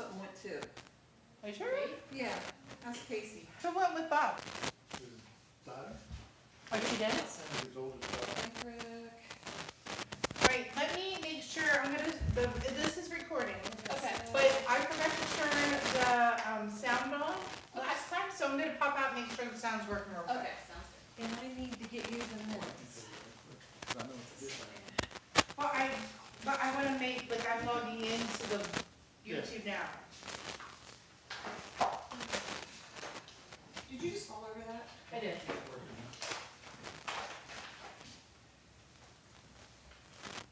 something went too. Are you sure? Yeah, ask Casey. So what with Bob? His daughter, Oh, she did? his oldest daughter. Rick. Right, let me make sure, this is recording. Okay. But I forgot to turn the, sound on last time, so I'm gonna pop out and make sure the sound's working real quick. Okay, sounds good. And I need to get you the minutes. Well, but I wanna make, like, I'm logging into the YouTube now. Did you just fall over that? I did.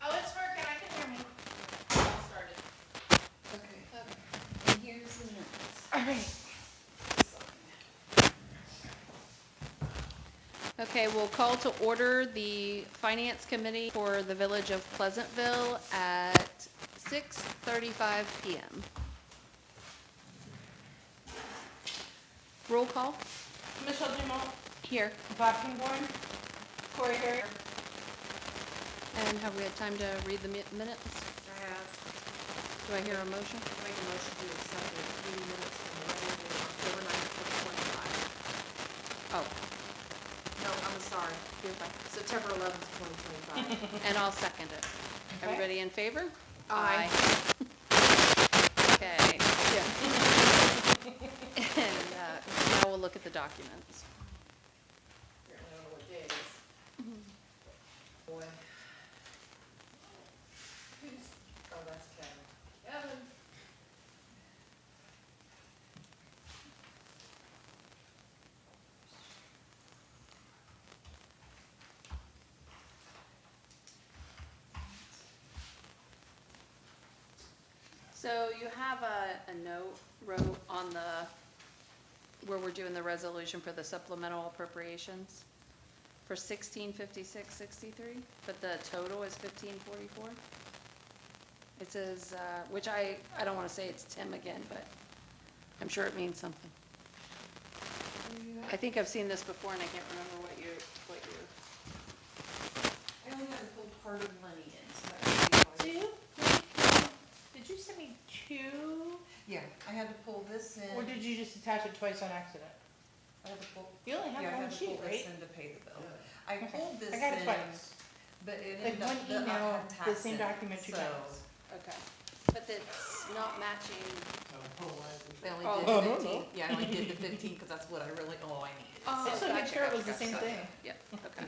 Oh, it's working, I can hear me. I'll start it. Okay. And here's the minutes. Alright. Okay, we'll call to order the Finance Committee for the Village of Pleasantville at 6:35 PM. Roll call. Michelle Dumont, Here. Bob Kinghorn, Corey Harrier. And have we had time to read the minutes? I have, Do I hear a motion? make a motion to accept the meeting minutes from the regular meeting October 9th, 2025. Oh, No, I'm sorry, you're fine. September 11th, 2025. And I'll second it. Okay. Everybody in favor? Aye. Okay. And now we'll look at the documents. I don't know what day it is. Boy. Oh, that's Kevin. Kevin. So you have a note wrote on the, where we're doing the resolution for the supplemental appropriations for 1656.63, but the total is 1544. It says, which I don't want to say it's Tim again, but I'm sure it means something. I think I've seen this before and I can't remember what you. I only had to pull part of the money in, so that would be fine. Did you send me two, Yeah, I had to pull this in. or did you just attach it twice on accident? I had to pull, You only have yeah, I one had to sheet, pull this right? in to pay the bill. I Okay. pulled this I got it in, twice. but it Like ended one up that I email, had the tax same in it, document two so times. Okay. But it's not matching. They only Oh. did Oh, the no, 15, no. yeah, I only did the 15 because that's what I really, all I needed. Oh, I just wanna make gotcha, sure it was gotcha, the same gotcha. thing. Yeah, okay.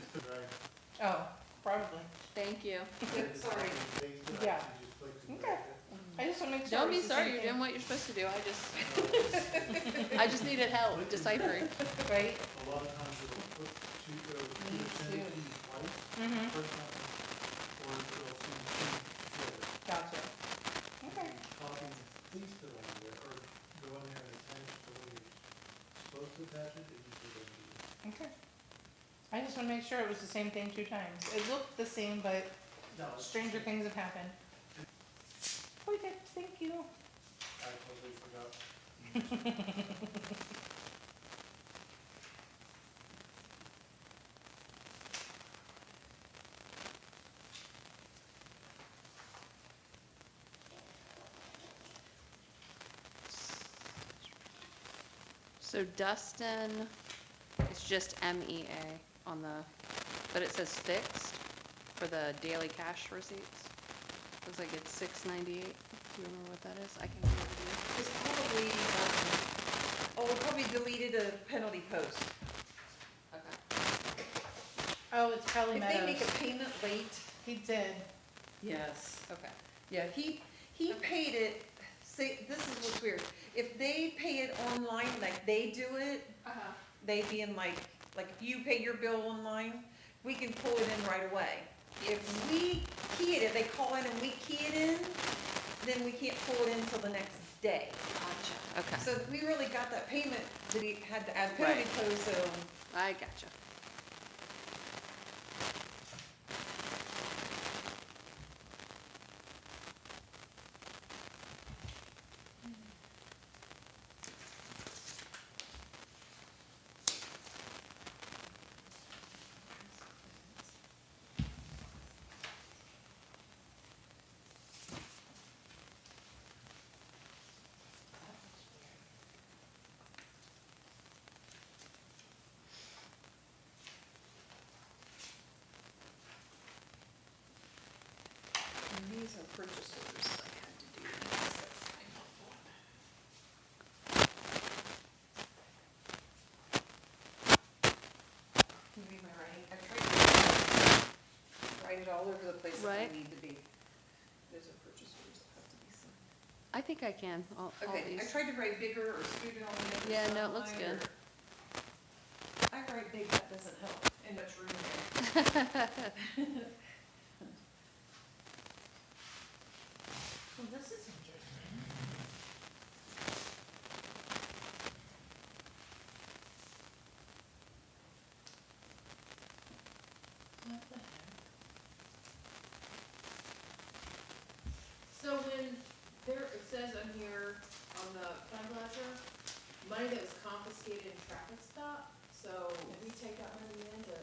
Oh, probably. Thank you. Sorry. Yeah. Okay. I just wanna make sure. Don't it be was the sorry, same you're thing. doing what you're supposed to do. I just needed help deciphering. Right? A lot of times it'll put two, Me either send it to too. you twice, Mm-hmm, first time, or it'll send two together. gotcha. Okay. Copy, please put on there, or go in there and attach the way you're supposed to attach it, it usually doesn't do it. Okay. I just wanna make sure it was the same thing two times. It looked the same, but No, it's- stranger things have happened. Okay, thank you. I totally forgot. So Dustin, it's just MEA on the, but it says fixed for the daily cash receipts. Looks like it's $6.98. Do you remember what that is? I can give it to you. It's probably, we probably deleted a penalty post. Okay. Oh, it's Kelly If Meadows. they make a payment late, He did. yes. Okay. Yeah, he paid it, say, this is what's weird. If they pay it online, like they do it, Uh-huh. they being like if you pay your bill online, we can pull it in right away. If we key it, if they call in and we key it in, then we can't pull it in until the next day. Gotcha. Okay. So we really got that payment that he had to add penalty Right. post, so I gotcha. purchase orders that I had to do. Can you read my writing? I tried to write it all over the place that Right. they need to be. There's a purchase orders that have to be signed. I think I can, all Okay, I these. tried to write bigger or scoot it on the other Yeah, side. no, it looks good. I write big, that doesn't help, and much room there. Well, this is interesting. What the heck? So when there, it says on here, on the fund ledger, money that was confiscated in traffic stop, so we take that money in to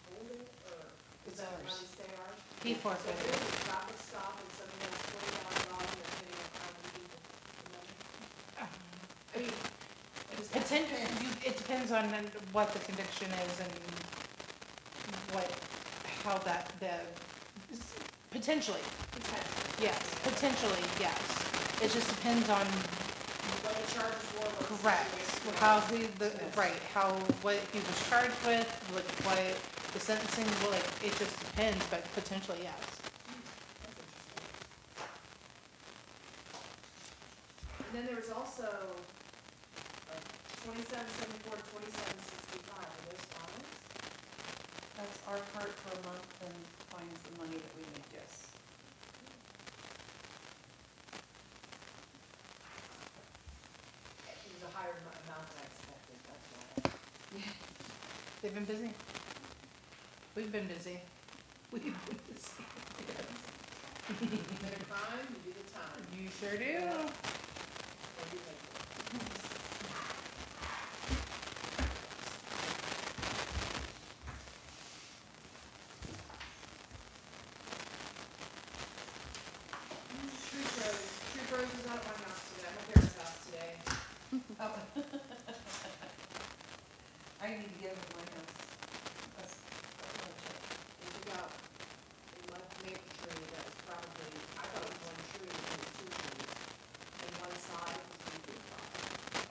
hold it, or It's does that ours. money stay ours? He So if forfeited. there's a traffic stop and somebody has $20,000, they're hitting a fine, we keep the money. I mean, I just. It depends on what the conviction is and what, how that, potentially, yes, potentially, yes. It just depends on, What the charges were. what the correct, situation was. how what he was charged with, what the sentencing, well, like, it just depends, but potentially, yes. That's interesting. And then there was also, 2774 to 2765, are those fines? That's our part for a month and finds the money that we need, yes. It was a higher amount than I expected, that's why. They've been busy. We've been busy. We've been busy. You commit a crime, you do the time. You sure do. Or you pay for it. Troop Rose is not at my house today, at my parents' house today. Oh. I need to get over my house. That's what And we got a maple tree that was probably, I thought it was one tree, it was two trees. And one side was a big rock.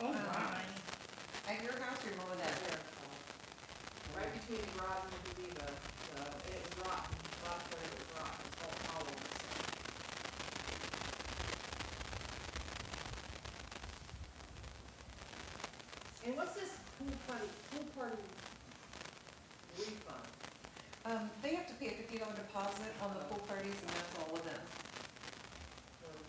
Oh, my. At your house, your mom and dad? There. Right between the garage and the gazebo, so, and it was rotten, rock where it was rotten, it's all hollow. And what's this pool party refund? They have to pay a $50 deposit on the pool parties, and that's all of them. Or-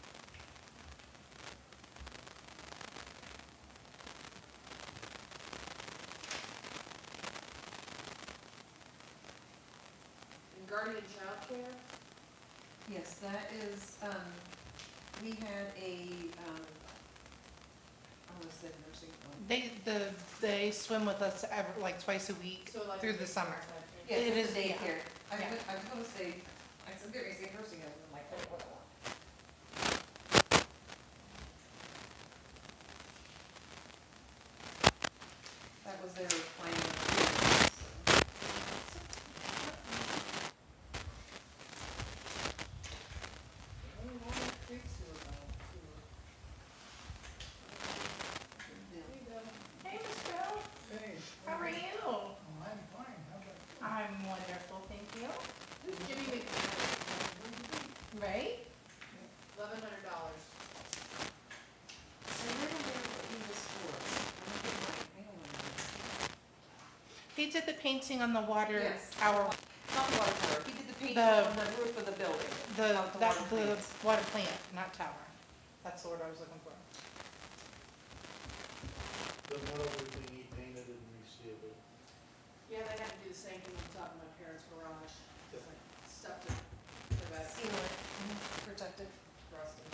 And guardian childcare? Yes, that is, we had I almost said nursing home. They swim with us like twice a week So like through a the summer. type thing. Yes, It it's a is, yeah. daycare. Yeah. I was gonna say, I said, there is a nursing home, I'm like, oh, what? That was their plan. Oh, Walnut Creek sewer line, sewer. There you go. Hey, Miss Bill, Hey. how are you? I'm fine, how about you? I'm wonderful, thank you. This is Jimmy McMahon, Right? $1,100. So I don't know what he was for. I don't know. He did the painting on the water Yes. tower, Not the water tower, he did the painting The- on the roof of the building. the not water the plants. water plant, not tower. That's the word I was looking for. The one over thing he painted and resealed it. Yeah, they had to do the same thing on top of my parents' garage. It's like stuff to, prevent Seal it, protect it. rusting.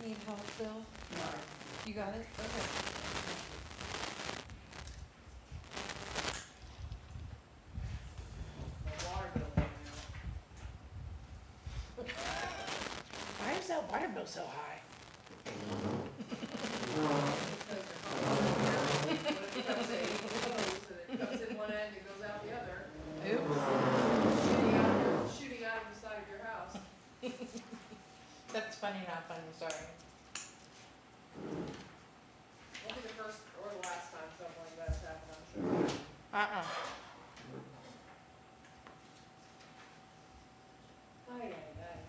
Need help, Bill? No. You got it? Okay. The water bill went out. Why is that water bill so high? Because they're hot. What if it comes in hose and it comes in one end and goes out the other? Oops. Shooting out of the side of your house. funny, not funny, sorry. Won't be the first or the last time something like that's happened, I'm sure. Uh-uh. Ay, ay, ay.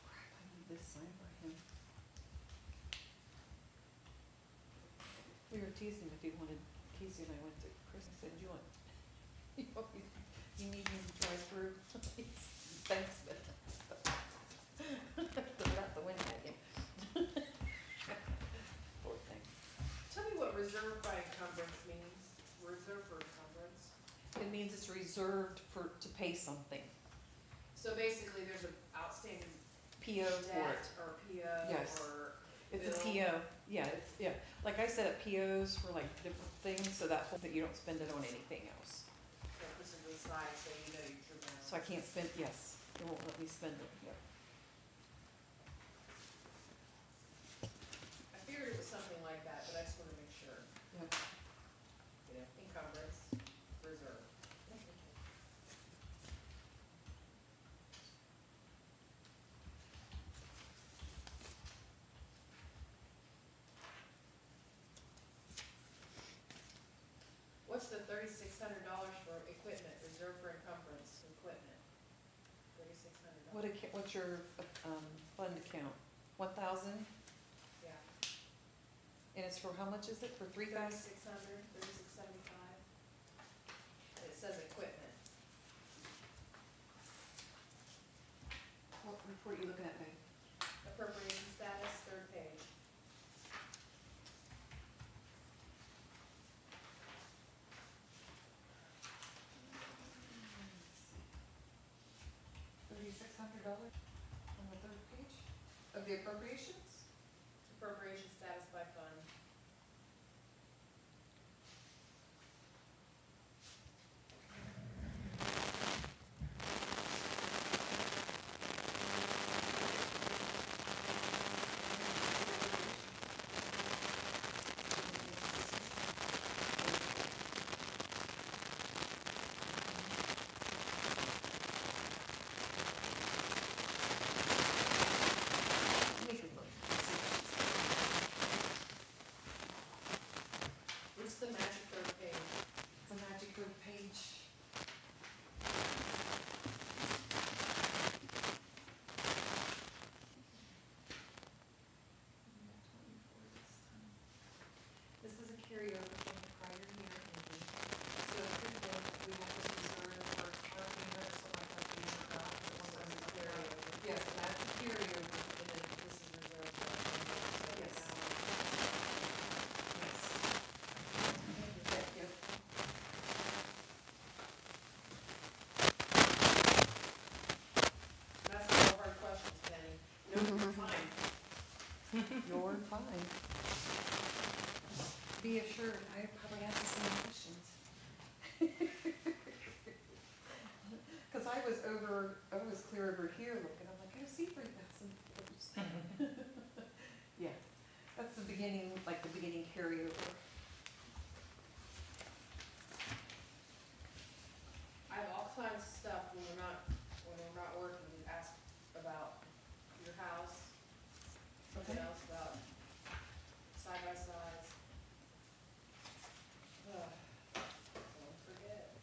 I need this signed by him. We were teasing if he wanted, Casey and I went to Chris and said, you want, you need me to drive through? Thanks, but. Throw it out the window again. Poor thing. Tell me what reserved by encumbrance means, reserved for encumbrance. It means it's reserved to pay something, So basically, there's an outstanding PO for it. debt or PO Yes. or It's a bill. PO, yeah, yeah, like I set up POs for like different things, so that you don't spend it on anything else. So this is the side, so you know your true balance. So I can't spend, yes, it won't let me spend it, yep. I figured it was something like that, but I just wanna make sure, Yep. you know, encumbrance, reserve. What's the $3,600 for equipment, reserved for encumbrance, equipment? $3,600. What's your, fund account? 1,000, Yeah, and it's for how much is it, for 3,000? 3,600, 3,675. And it says equipment. What report are you looking at, babe? Appropriation status, third page. $3,600 on the third page of the appropriations? Appropriation status by fund. Make it look. What's the magic third page? It's a magic third page. This is a carryover from the prior year. So typically, we have this reserve for parking or something like that, we never got, but one time we got carryover. Yes, that's a carryover. And then this is reserved for encumbrance. Yes. Yes. Yep. That's all hard questions, Penny. No, you're fine. You're fine. Be assured, I probably asked the same questions. Cause I was clear over here looking, I'm like, I see $3,000. Yeah, that's the beginning, like the beginning carryover. I have all kinds of stuff when we're not working, we ask about your house, something Okay. else about side by sides. Don't forget.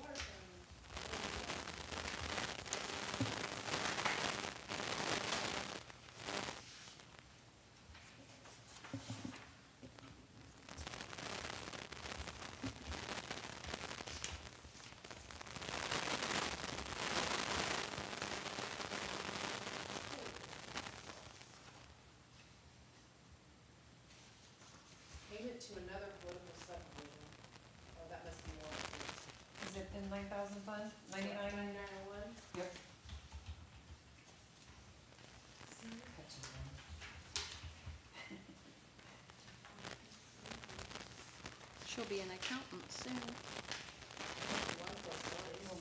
Water thing. Payment to another political subdivision. Oh, that must be more. Is it in 9,000 fund, 99? 9901? Yep. She'll be an accountant soon. 1 plus 1 is 2.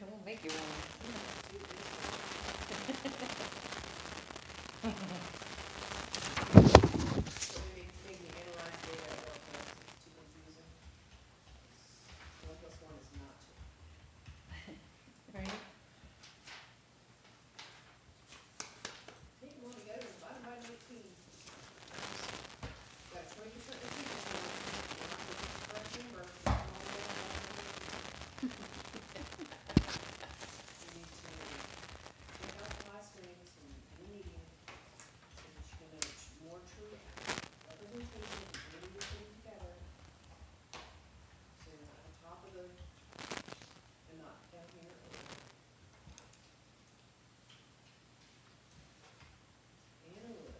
It won't make you one. So we make me analyze data at work, that's too confusing. 1 plus 1 is not 2. Right? Take them all together and divide them by 19. Got 20% repeat. Correct number. You need to take out the last names from any meeting, so that you can know more true representation of really you're putting together. So you're not at the top of the, and not down here. And a wood.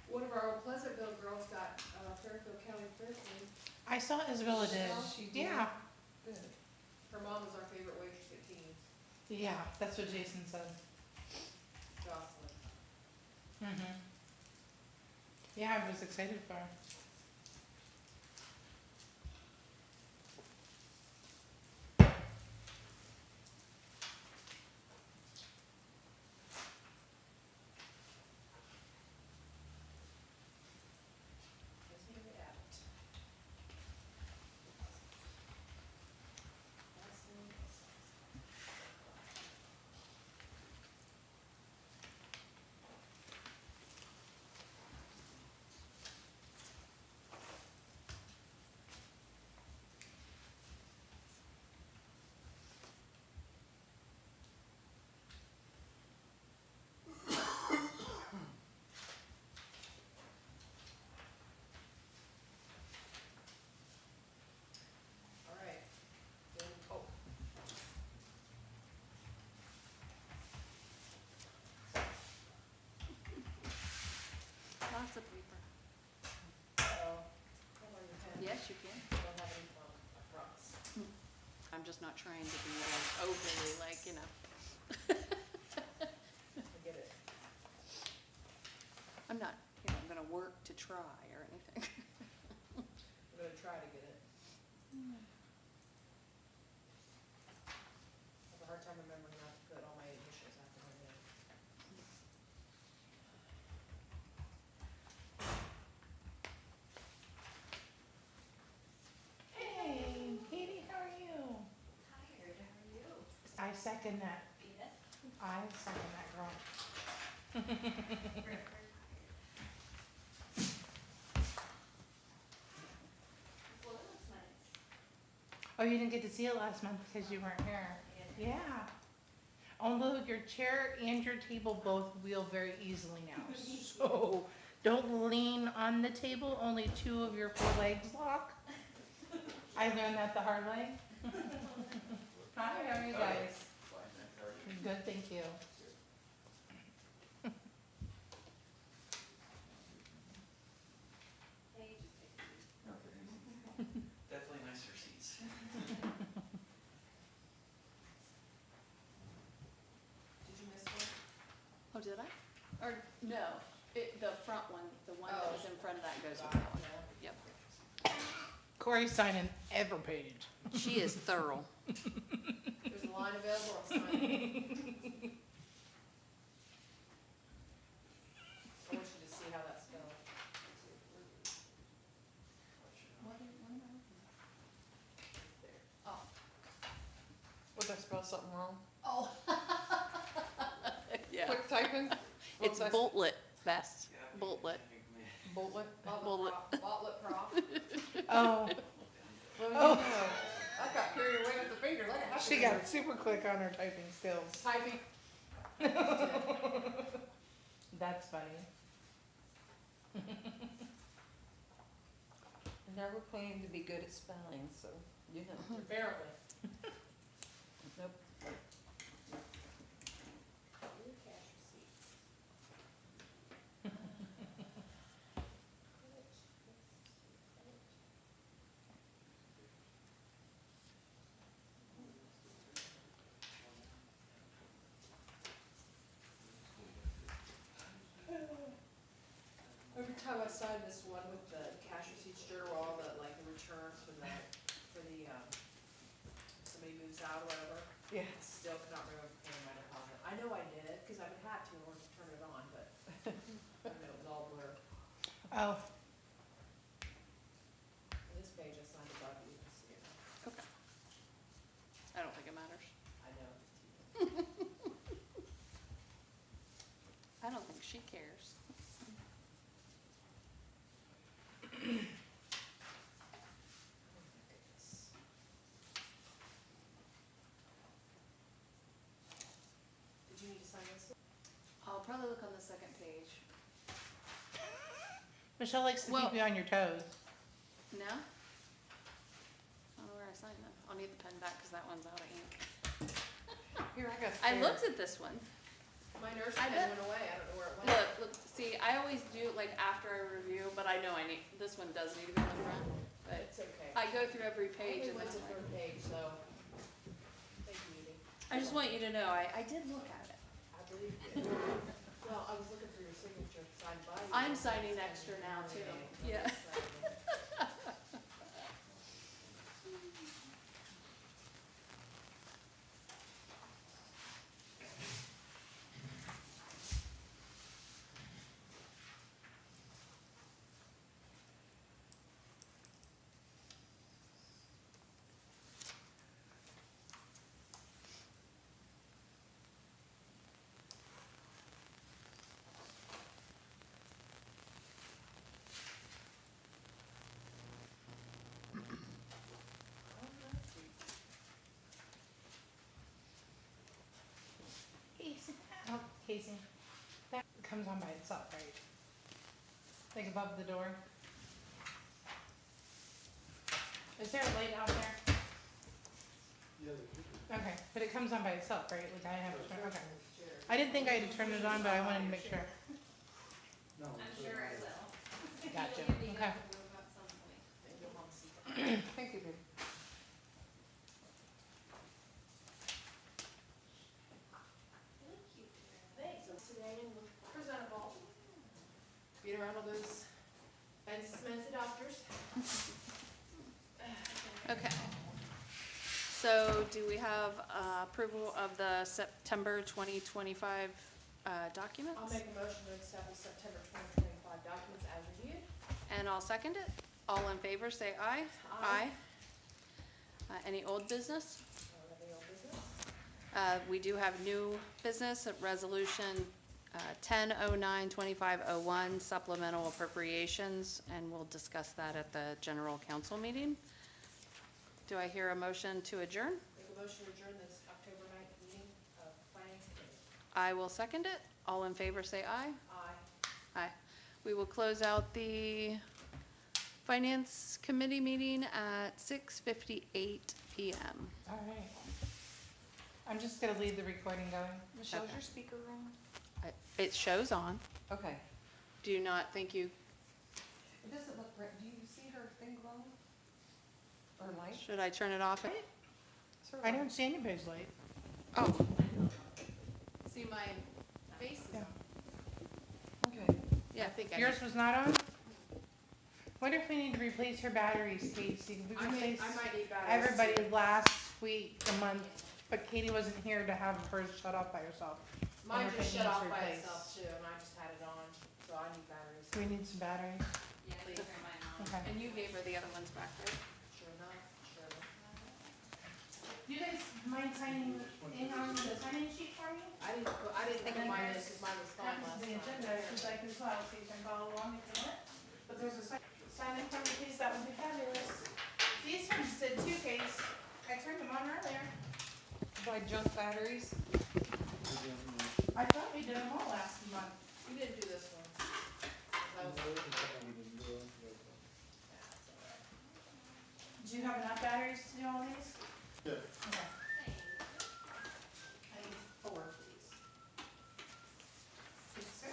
One of our old Pleasantville girls got, Fairfield County Fair thing. I saw Isabella did. She did? Yeah, Good. Her mom was our favorite waitress at Teens, yeah, that's what Jason said. Jocelyn. Mm-hmm. Yeah, I was excited for her. Let's hand it out. Last name is- All right. Then, oh. Lots of paper. Uh-oh. Hold on your pen. Yes, you can. I don't have any phone, I promise. I'm just not trying to be like overly like, you know. Forget it. I'm not, you know, I'm gonna work to try or anything. I'm gonna try to get it. I have a hard time remembering not to put all my initials after my name. Hey, Katie, how are you? Tired, how are you? I second that. I second that, girl. Well, that looks nice. Oh, you didn't get to see it last month because you weren't here. Yeah. Although your chair and your table both wheel very easily now. So don't lean on the table, only 2 of your 4 legs lock. I learned that the hard way. Hi, how are you guys? Good, thank you. Definitely nicer seats. Did you miss one? Oh, did I? Or, no, the front one, the one that was in front of that goes with that one. Yep. Corey's signing every page. She is thorough. There's a line available, I'll sign it. I want you to see how that's spelled. Oh. Would I spell something wrong? Oh. Yeah. Quick typing? It's What was I- Boltlet best. Boltlet. Bullet? Bullet. Botlet prof. Oh, Well, you Oh. know. I got carried away with the fingers, I got she got super quick on her typing skills. typing. That's funny. I never claimed to be good at spelling, so, you know. Apparently. Nope. Your cash receipts. How I signed this one with the cash receipts, Jer, where all the, like, the returns for the, somebody moves out or whatever. Yeah. Still cannot remember paying my deposit. I know I did, cause I would have to in order to turn it on, but I know it was all blur. Oh, On this page, I signed above you, can see it. Okay. I don't think it matters. I know. I don't think she cares. Did you need to sign this? I'll probably look on the second page. Michelle likes to Well- keep you on your toes. No? I don't know where I signed them. I'll need the pen back because that one's out of ink. Here, I got. I spare. looked at this one. My nurse I pen bet- went away, I don't know where it went. Look, see, I always do like after I review, but I know I need, this one does need to be on the front. But It's okay. I go through every I page only and went to then I'm third like, page, so, thank you, Edie. I just want you to know, I did look at it. I believe you. Well, I was looking for your signature signed by you. I'm signing extra now, too. Yeah. Casey, oh, Casey, that comes on by itself, right? Like above the door? Is there a light out there? Yeah, they should be. Okay, but it comes on by itself, right? Like I have to turn, okay. Sure. I didn't think I had to turn it on, but I wanted to make sure. No, so- Gotcha, okay. And your mom's secret. Thank you, babe. Thanks. Today and look presentable. Beat around all those fancy smancy doctors. Okay. So do we have approval of the September 2025 documents? I'll make a motion to accept the September 2025 documents as reviewed. And I'll second it. All in favor, say aye. Aye. Any old business? Any old business? We do have new business, resolution 1009-2501 supplemental appropriations, and we'll discuss that at the general council meeting. Do I hear a motion to adjourn? Make a motion to adjourn this October 9th meeting of Finance Committee. I will second it. All in favor, say aye. Aye. Aye. We will close out the Finance Committee meeting at 6:58 PM. All right. I'm just gonna leave the recording going. Michelle, is Okay. your speaker on? It shows on. Okay. Do you not think you, It doesn't look right. Do you see her thing glowing? Or light? should I turn it off? Is her I light- don't see anybody's light. Oh. See my face? Yeah. Okay. Yeah, I think I Yours was not on? Wonder if we need to replace her batteries, Casey. We I might replaced need batteries. everybody too. last week, a month, but Katie wasn't here to have hers shut off by herself. Mine wonder if just it shut needs off by replaced. itself too, and I just had it on, so I need batteries. We need some batteries. Yeah, Please. Okay. And you gave her the other ones back, right? Sure enough, sure enough. Do you guys mind signing in on the sign-in sheet for me? I didn't think And mine there's is, because mine was fine Copies last of the time. agenda, since I can file, so you can follow along if you want. But there's a sign-in for me, please, that would be fabulous. These ones did too, Case. I turned them on earlier. Buy junk batteries? I thought we did them all last month. You didn't do this one. That was, yeah, that's all right. Do you have enough batteries to do all these? Yeah. Okay. I need 4, please. Yes, sir.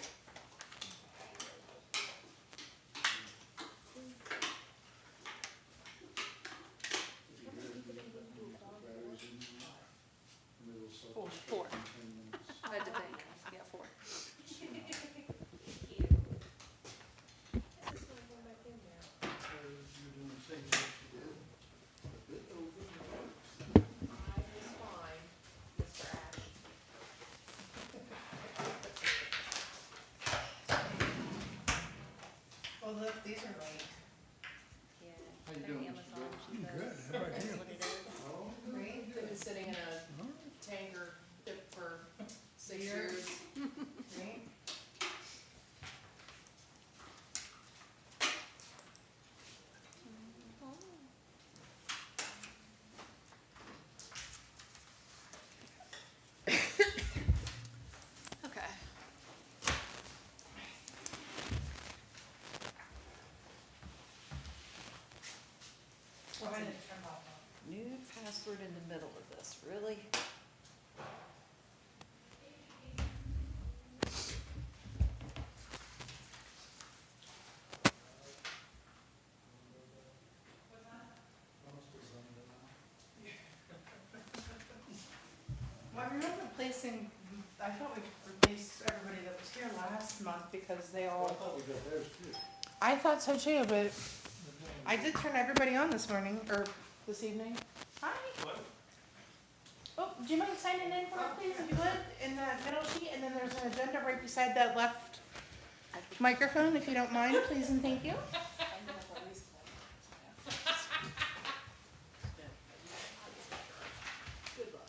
Four. I had to think. Yeah, 4. days are late. Yeah. How you they're doing, Mr. Amazon, Bill? she does. Good, how about That's you? what it is. Oh, Great. Been sitting in a tanker for 6 years. Right? Okay. Go ahead and turn off. New password in the middle of this, really? almost as under Well, I remember placing, I thought we replaced everybody that was here last month because they now. I all, thought we got theirs too. I thought so too, but I did turn everybody on this morning, or this evening. Hi. Oh, do you mind signing in for me, please, if you would, in that middle sheet, and then there's an agenda right beside that left microphone, if you don't mind, please and thank you. Good luck.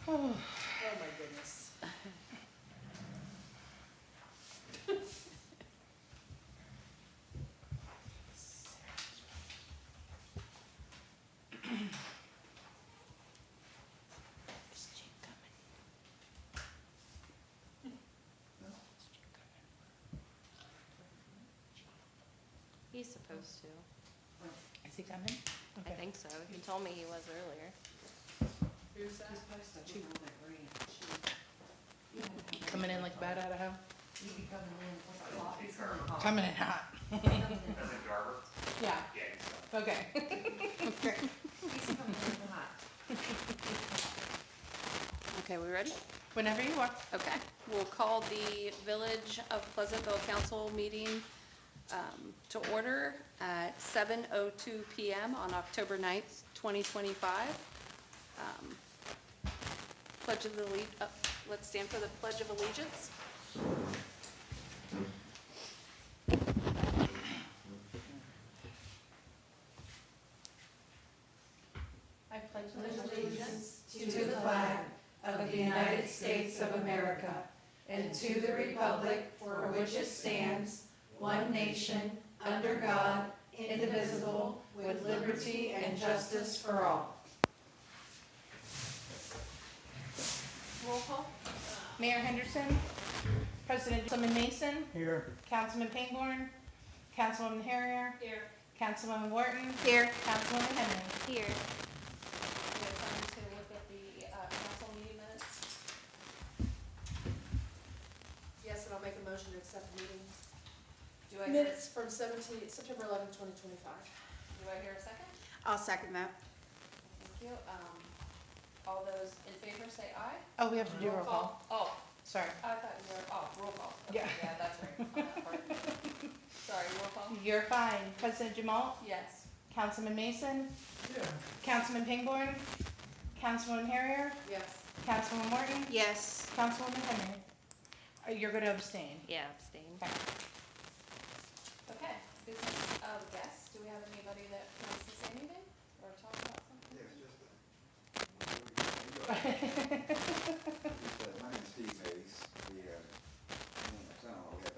Oh, Oh my goodness. He's supposed to. Is he coming? I think so. He told me he was earlier. Who's that? Coming in like bad out of hell? You be coming in, what's the lot? He's coming hot. Coming in hot. President Garber? Yeah, Yeah, so. okay. He's coming in hot. Okay, we ready? Whenever you are. Okay, we'll call the Village of Pleasantville Council meeting to order at 7:02 PM on October 9th, 2025. Pledge of let's stand for the Pledge of Allegiance. I pledge allegiance to the flag of the United States of America and to the republic for which it stands, one nation, under God, indivisible, with liberty and justice for all. Roll call. Mayor Henderson, Councilman Mason, Here. Councilman Pangborn, Councilwoman Harrier, Here. Councilwoman Wharton, Here. Councilwoman Henry. Here. We have time to look at the council meeting minutes. Yes, and I'll make a motion to accept the meeting Do I hear, minutes from September 11th, 2025. do I hear a second? I'll second that. Thank you. All those in favor say aye. Oh, we have to do roll call. Oh, Sorry. I thought you were, roll call. Okay, Yeah. Yeah, that's right. On that part. Sorry, roll call? You're fine. President Jamal, Yes. Councilman Mason, Yeah. Councilman Pangborn, Councilwoman Harrier, Yes. Councilwoman Wharton, Yes. Councilwoman Henry. You're gonna abstain. Yeah, abstain. Okay. Okay, business of guests. Do we have anybody that wants to say anything or talk about something? Yes, my name's Steve Mays. I don't know, we have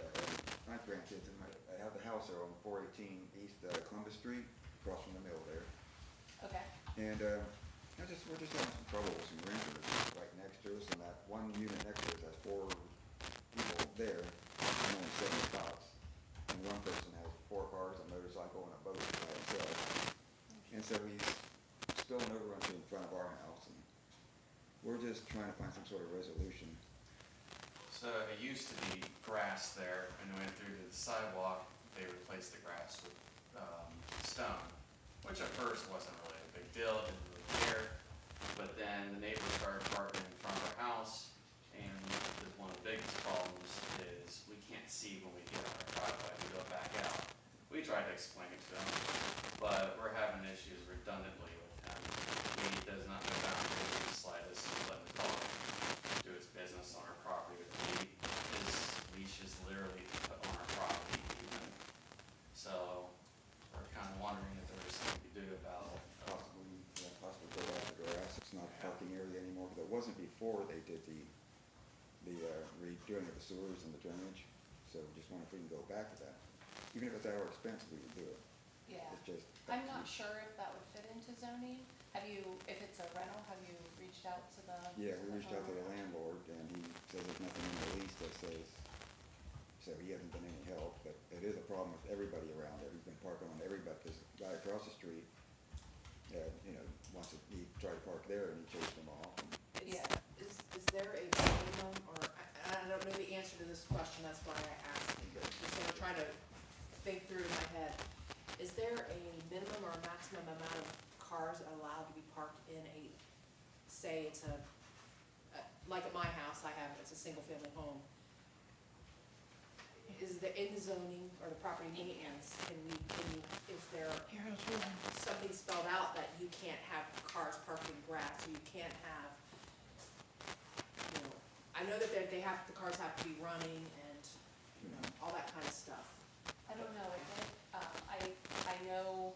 my grandkids, I have the house there on 418 East Columbus Street, across from the mill there. Okay. And we're just having some trouble with some renters right next to us, and that one unit next to us has 4 people there, and only 7 spots. And one person has 4 cars, a motorcycle, and a boat by himself. And so he's spilling over onto in front of our house, and we're just trying to find some sort of resolution. So it used to be grass there, and we went through to the sidewalk, they replaced the grass with, stone, which at first wasn't really a big deal, didn't really care. But then the neighbors started parking in front of our house, and one of the biggest problems is we can't see when we get on our driveway, we go back out. We tried to explain it to him, but we're having issues redundantly with him. He does not know boundaries in the slightest, letting the dog do its business on our property with me. His leash is literally put on our property even. at the redoing of the sewers and the drainage. So just wonder if we can go back to that. Even if it's at our expense, we would do it. Yeah. It's just. I'm not sure if that would fit into zoning. Have you, if it's a rental, have you reached out to the? Yeah, we reached out to the landlord, and he says there's nothing in the lease that says, so he hasn't been any help, but it is a problem with everybody around there. He's been parking on everybody, because the guy across the street, he tried to park there and he chased him off. Yeah. Is there a minimum, or, I don't know the answer to this question, that's why I asked. Just so I'm trying to think through in my head. Is there a minimum or a maximum amount of cars allowed to be parked in a, say it's like at my house, it's a single family home. Is there, in the zoning or the property maintenance, is there something spelled out that you can't have cars parked in grass, or you can't have, I know that the cars have to be running and, all that kind of stuff. I don't know, I know,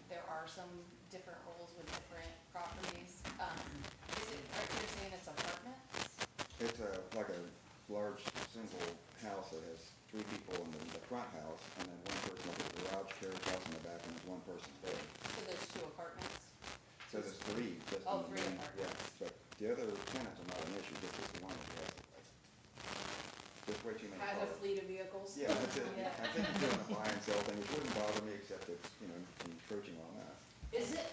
there are some different rules with different properties. Are you saying it's apartments? It's like a large single house that has 3 people in the front house, and then one person up at the garage, carriage house in the back, and there's one person there. So there's 2 apartments? So there's 3, just in Oh, the 3 main, apartments. yeah, but the other tenants are not an issue, just this one that has to play. There's way too many Has a cars. fleet of vehicles? Yeah, that's it. Yeah. I think he's doing a buy and sell thing, which wouldn't bother me, except it's, encroaching on that. Is it?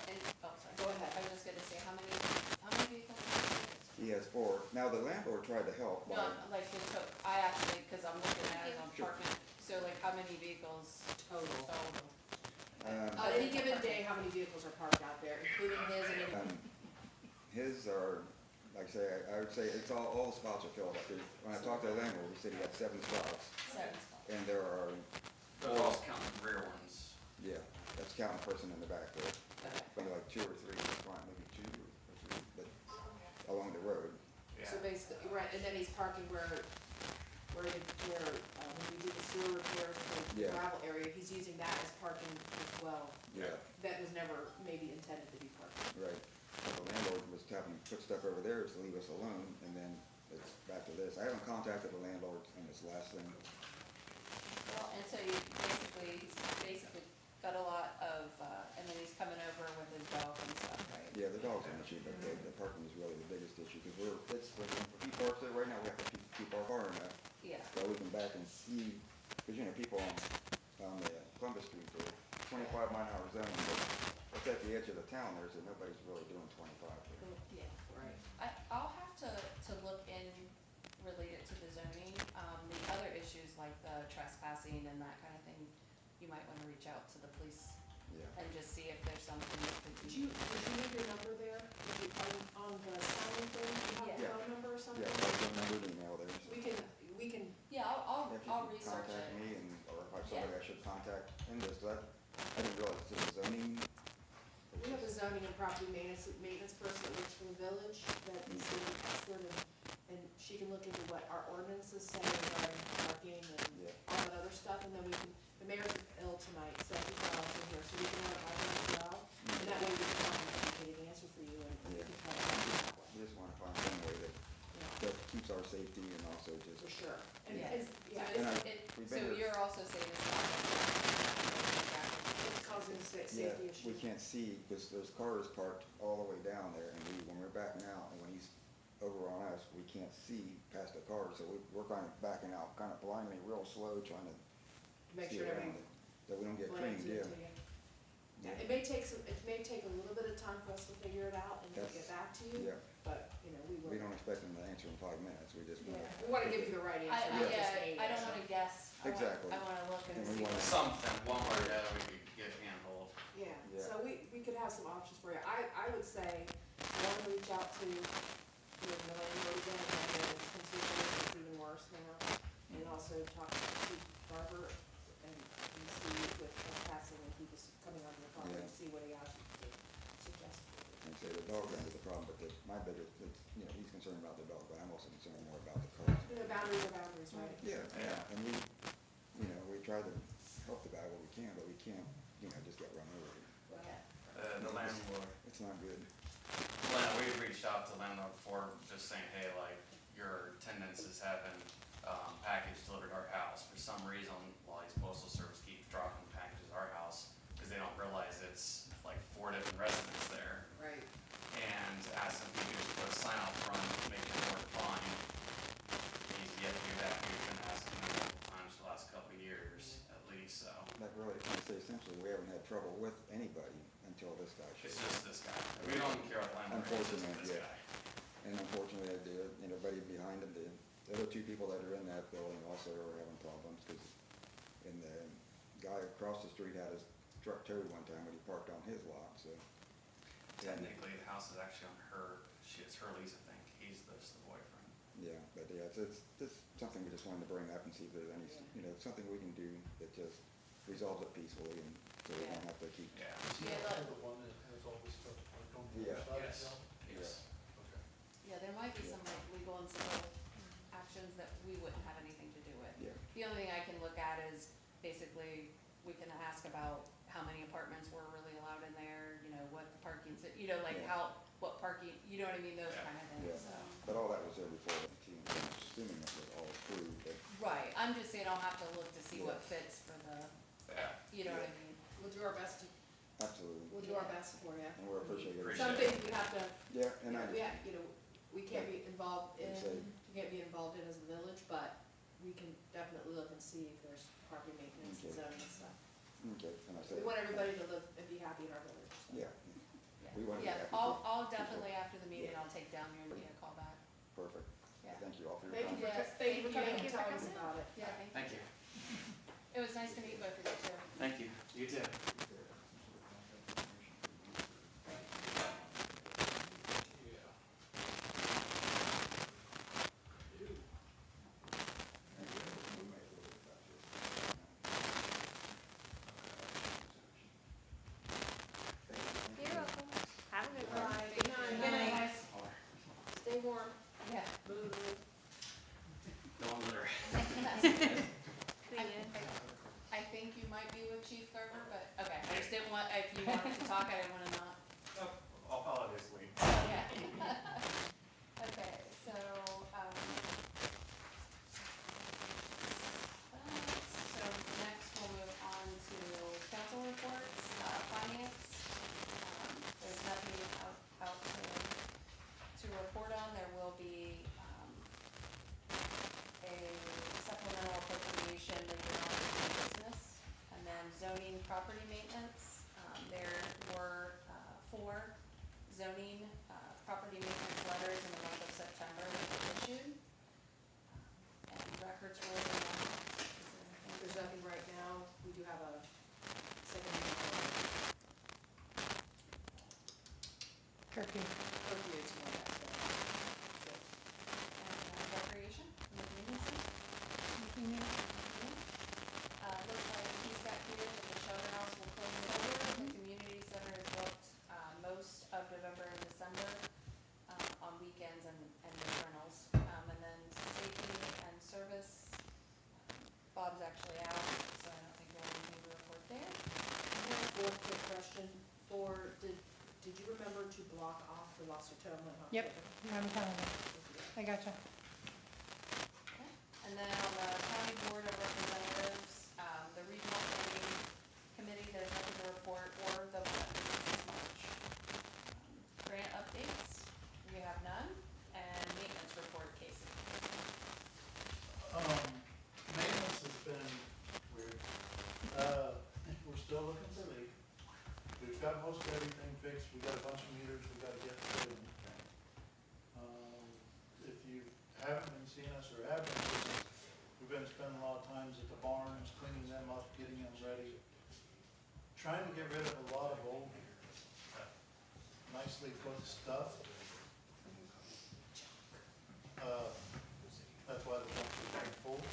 Oh, sorry. Go ahead. I was just gonna say, how many vehicles? He has 4. Now, the landlord tried to help by, No, like, I actually, cause I'm looking at it on Sure. apartment, so like, how many vehicles Total. total? On any given day, how many vehicles are parked out there, including his and any? his are, like I say, I would say it's all the spots are filled up. When I talked to the landlord, he said he had 7 spots, 7 spots. and there are, Those all counting the rear ones. yeah, that's counting the person in the back there. Okay. Maybe like 2 or 3 in the front, maybe 2 or 3, but along the road. Yeah. So basically, right, and then he's parking where when we do the sewer repairs for the Yeah. gravel area, he's using that as parking as well. Yeah, That was never maybe intended to be parking. right. So the landlord was having to put stuff over there to leave us alone, and then it's back to this. I haven't contacted the landlord on this last thing. Well, and so he's basically got a lot of, and then he's coming over with his dog and stuff, right? Yeah, the dog's an issue, but the parking is really the biggest issue, because if he parks there right now, we have to keep our car enough, Yeah. so we can back and see, because, people on the Columbus Street, there, 25-mile-an-hour zone, but it's at the edge of the town there, so nobody's really doing 25 there. Yeah. Right. I'll have to look in, relate it to the zoning, the other issues like the trespassing and that kind of thing, you might wanna reach out to the police Yeah. and just see if there's something that could Did be. you leave your number there? On the sign thing, you have Yeah. a phone number or something? Yeah, my phone number and email there, so. We can, Yeah, I'll If you I'll can research contact it. me, or if I have somebody I should contact in this, 'cause I didn't realize this was zoning. we have a zoning and property maintenance person that works for the village that is in Oxford, and she can look into what our ordinances say regarding parking and Yeah. all that other stuff, and then the mayor's ill tonight, so he's not also here, so we can run it by her as well. And that way we can find an educated answer for you, and we can try to help you that way. We just wanna find some way that keeps our safety and also just. For sure. And Yeah. is, So yeah, And so we've been here- you're also saying it's not. it's causing a safety Yeah, issue. we can't see, because there's cars parked all the way down there, and when we're backing out, and when he's over on us, we can't see past the cars, so we're kind of backing out, kind of blindly, real slow, trying to Make see sure around everything it, so we don't get blends creamed, into yeah. you. Yeah, it may take a little bit of time for us to figure it out and to get That's- back to you, Yeah, but, we will. we don't expect them to answer in 5 minutes, we just. Yeah, we wanna give you the right answer, not just any I don't answer. wanna guess. Exactly. I wanna look and And we see. wanna- Something, one way or the other, we could get handled. Yeah, Yeah. so we could have some options for you. I would say, one, reach out to, the landlord again, and consider it's even worse now. And also talk to Chief Barber and see with passing and people coming onto the property, Yeah. see what he has to suggest. And say the dog run is the problem, but my biggest, he's concerned about the dog, but I'm also concerned more about the cars. Boundaries are boundaries, right? Yeah, Yeah. and we try to help the guy where we can, but we can't, just get run over. Yeah. The landlord, It's not good. we reached out to the landlord before, just just saying, hey, like, your attendance is having, package delivered to our house. For some reason, while these postal service keep dropping packages to our house, because they don't realize it's like 4 different residents there. Right. And ask them if you could just put a sign out front, make it more defined. He's yet to do that, we've been asking him multiple times for the last couple of years, at least, so. That really, I say essentially, we haven't had trouble with anybody until this guy showed It's up. just this guy. We don't care what landlord, it's just Unfortunately, this yeah. guy. And unfortunately, I do, you know, buddy behind him, the other 2 people that are in that building also are having problems, because, and the guy across the street had his truck towed one time when he parked on his lot, so. Technically, the house is actually on her, it's her lease, I think, he's just the boyfriend. Yeah, but yeah, it's just something we just wanted to bring up and see if there's any, you know, something we can do that just resolves it peacefully, and so we don't have to keep. Yeah. Is he Yeah, also the one that has all this stuff like on the Yeah. other side of Yes, town? yes. Okay. Yeah, there might be some like legal and civil actions that we wouldn't have anything to do with. Yeah. The only thing I can look at is basically, we can ask about how many apartments were really allowed in there, you know, what the parking's, you know, like Yeah. what parking, you know what I mean, those Yeah. kind of Yeah, things, so. but all that was there before the team, I'm assuming it was all approved, but Right, I'm just saying I'll have to look to see what Yeah. fits for the, Yeah. you know what I Yeah. mean? We'll do our best to, absolutely, we'll do our best for you. and we're appreciative. Appreciate Some it. things we have to, Yeah, and I, we have, you know, we can't be involved in, Say- we can't be involved in as a village, but we can definitely look and see if there's property maintenance and Okay. zoning and stuff. okay, and I We said, want everybody to live and be happy in our village, so. yeah, Yeah. We wanna be Yeah, happy I'll for definitely, people. after the meeting, Yeah. I'll take down your, call back. perfect. Yeah. Thank you all for your Thank time. you for, Yes, thank you for thank coming you. and Thank you for telling us coming. about it. Yeah, Thank you. It was nice to meet both of you too. Thank you. You too. You're welcome. Have a good one. Bye. Good night. Good night. Stay warm. Yeah. Move. No longer. I think you might be with Chief Garber, but, okay, I just didn't want, if you wanted to talk, I didn't wanna not. I'll follow this lead. Yeah. Okay, so, so next we'll move on to council reports, finance. There's nothing out to report on, there will be, a supplemental appropriation later on in the business. And then zoning property maintenance, there were, 4 zoning, property maintenance letters in the month of September that were issued. And records were, is there anything? There's nothing right now. We do have a second Turkey. curfew tomorrow. And recreation, in the community center. Looks like he's got cleared that the shelter house will close over. The community center is booked, most of November and December, on weekends and rentals. And then safety and service, Bob's actually out, so I don't think we'll have anything to report there. One quick question, did you remember to block off the Lost Atonement Hospital? Yep, I'm telling you, I gotcha. Okay. And then on the county board of representatives, the regional planning committee, there's nothing to report, or the one that meets in March. Grant updates, we have none, and maintenance report, Casey. Maintenance has been weird. We're still looking for leak. We've got most everything fixed, we got a bunch of meters we gotta get fitted. If you haven't been seeing us or have been seeing us, we've been spending a lot of times at the barns, cleaning them up, getting them ready. Trying to get rid of a lot of old, nicely put stuff. That's why the dumpster's been full.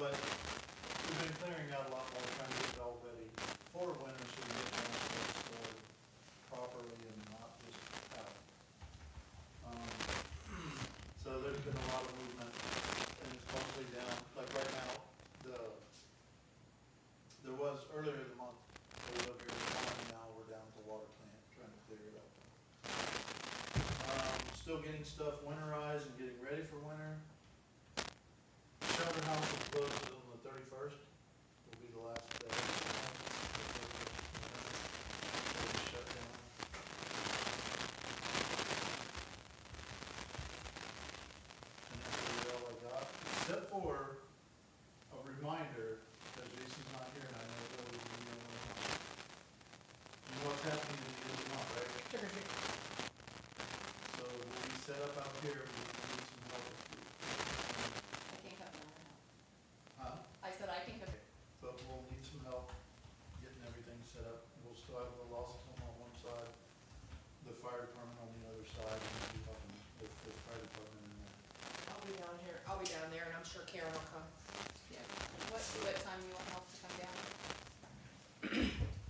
But we've been clearing out a lot more, trying to get it all ready for winter, so we get them stored properly and not just out. So there's been a lot of movement, and it's mostly down, like right now, there was earlier in the month, there was over here, now we're down at the water plant, trying to clear it up. Still getting getting stuff winterized and getting ready for winter. Shelter house will close on the 31st, will be the last day. It'll be shut down. And that's really all I got, except for a reminder, because Jason's not here and I know Bill will be here. You know what's happening in the end of the month, right? Trick or treat. So we'll be set up out here, we need some help. I can't come down now. Huh? I said I can come. But we'll need some help getting everything set up. We'll still have the lost home on one side, the fire department on the other side, and we'll be helping with the fire department in there. I'll be down here, I'll be down there, and I'm sure Karen will come. Yeah. What time you want help to come down?